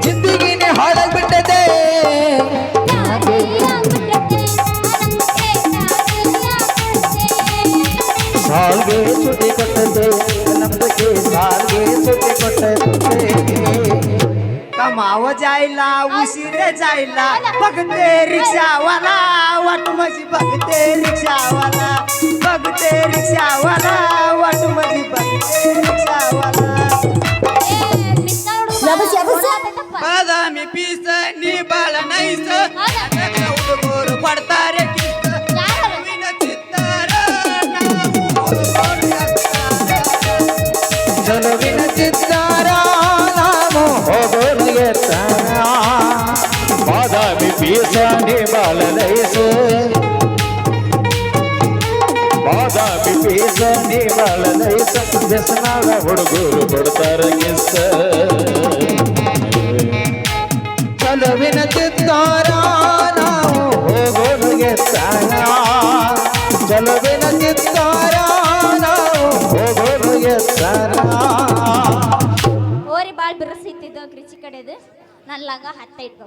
ಜಿಂದಗಿನೇ ಹಾಳಾಗ್ಬಿಟ್ಟತೆ ಸಾಲ್ಗೆ ಸುದ್ದಿ ಕೊಟ್ಟದೆ ನಮ್ದಕ್ಕೆ ಸಾಲ್ಗೆ ಸುದ್ದಿ ಕೊಟ್ಟದೆ कमाव जायला उशिरे जायला बघते रिक्षावाला वाट माझी बघते रिक्षावाला वाट माझी बघते रिक्षावाला ಬಾದಾಮಿ ಪೀಸ ನೀ ಬಾಳ ನೈಸ ಹುಡುಗರು ಪಡ್ತಾರೆ ಚಲುವಿನ ಚಿತ್ತಾರ ನಾವು ಹೋಗೋರು ಎತ್ತಾರ ಬಾದಾಮಿ ಪೀಸ ನೀ ಬಾಳ ನೈಸ ಬಾದಾಮಿ ಪೀಸ ನೀ ಬಾಳ ನೈಸ ವ್ಯಸನಾದ ಹುಡುಗರು ಕೊಡ್ತಾರ ಕಿಸ್ಸ ಚಲುವಿನ ಚಿತ್ತಾರ ನಾವು ಹೋಗೋರು ಎತ್ತಾರ ಚಲುವಿನ ಚಿತ್ತಾರ ನಾವು ಹೋಗೋರು ಎತ್ತಾರ ಓರಿ ಬಾಳ್ ಬಿರಸಿತ್ತಿದ್ದು ಕೃಷಿ ಕಡೆದು ನನ್ನ ಲಂಗ ಹತ್ತ ಇಟ್ಕೊ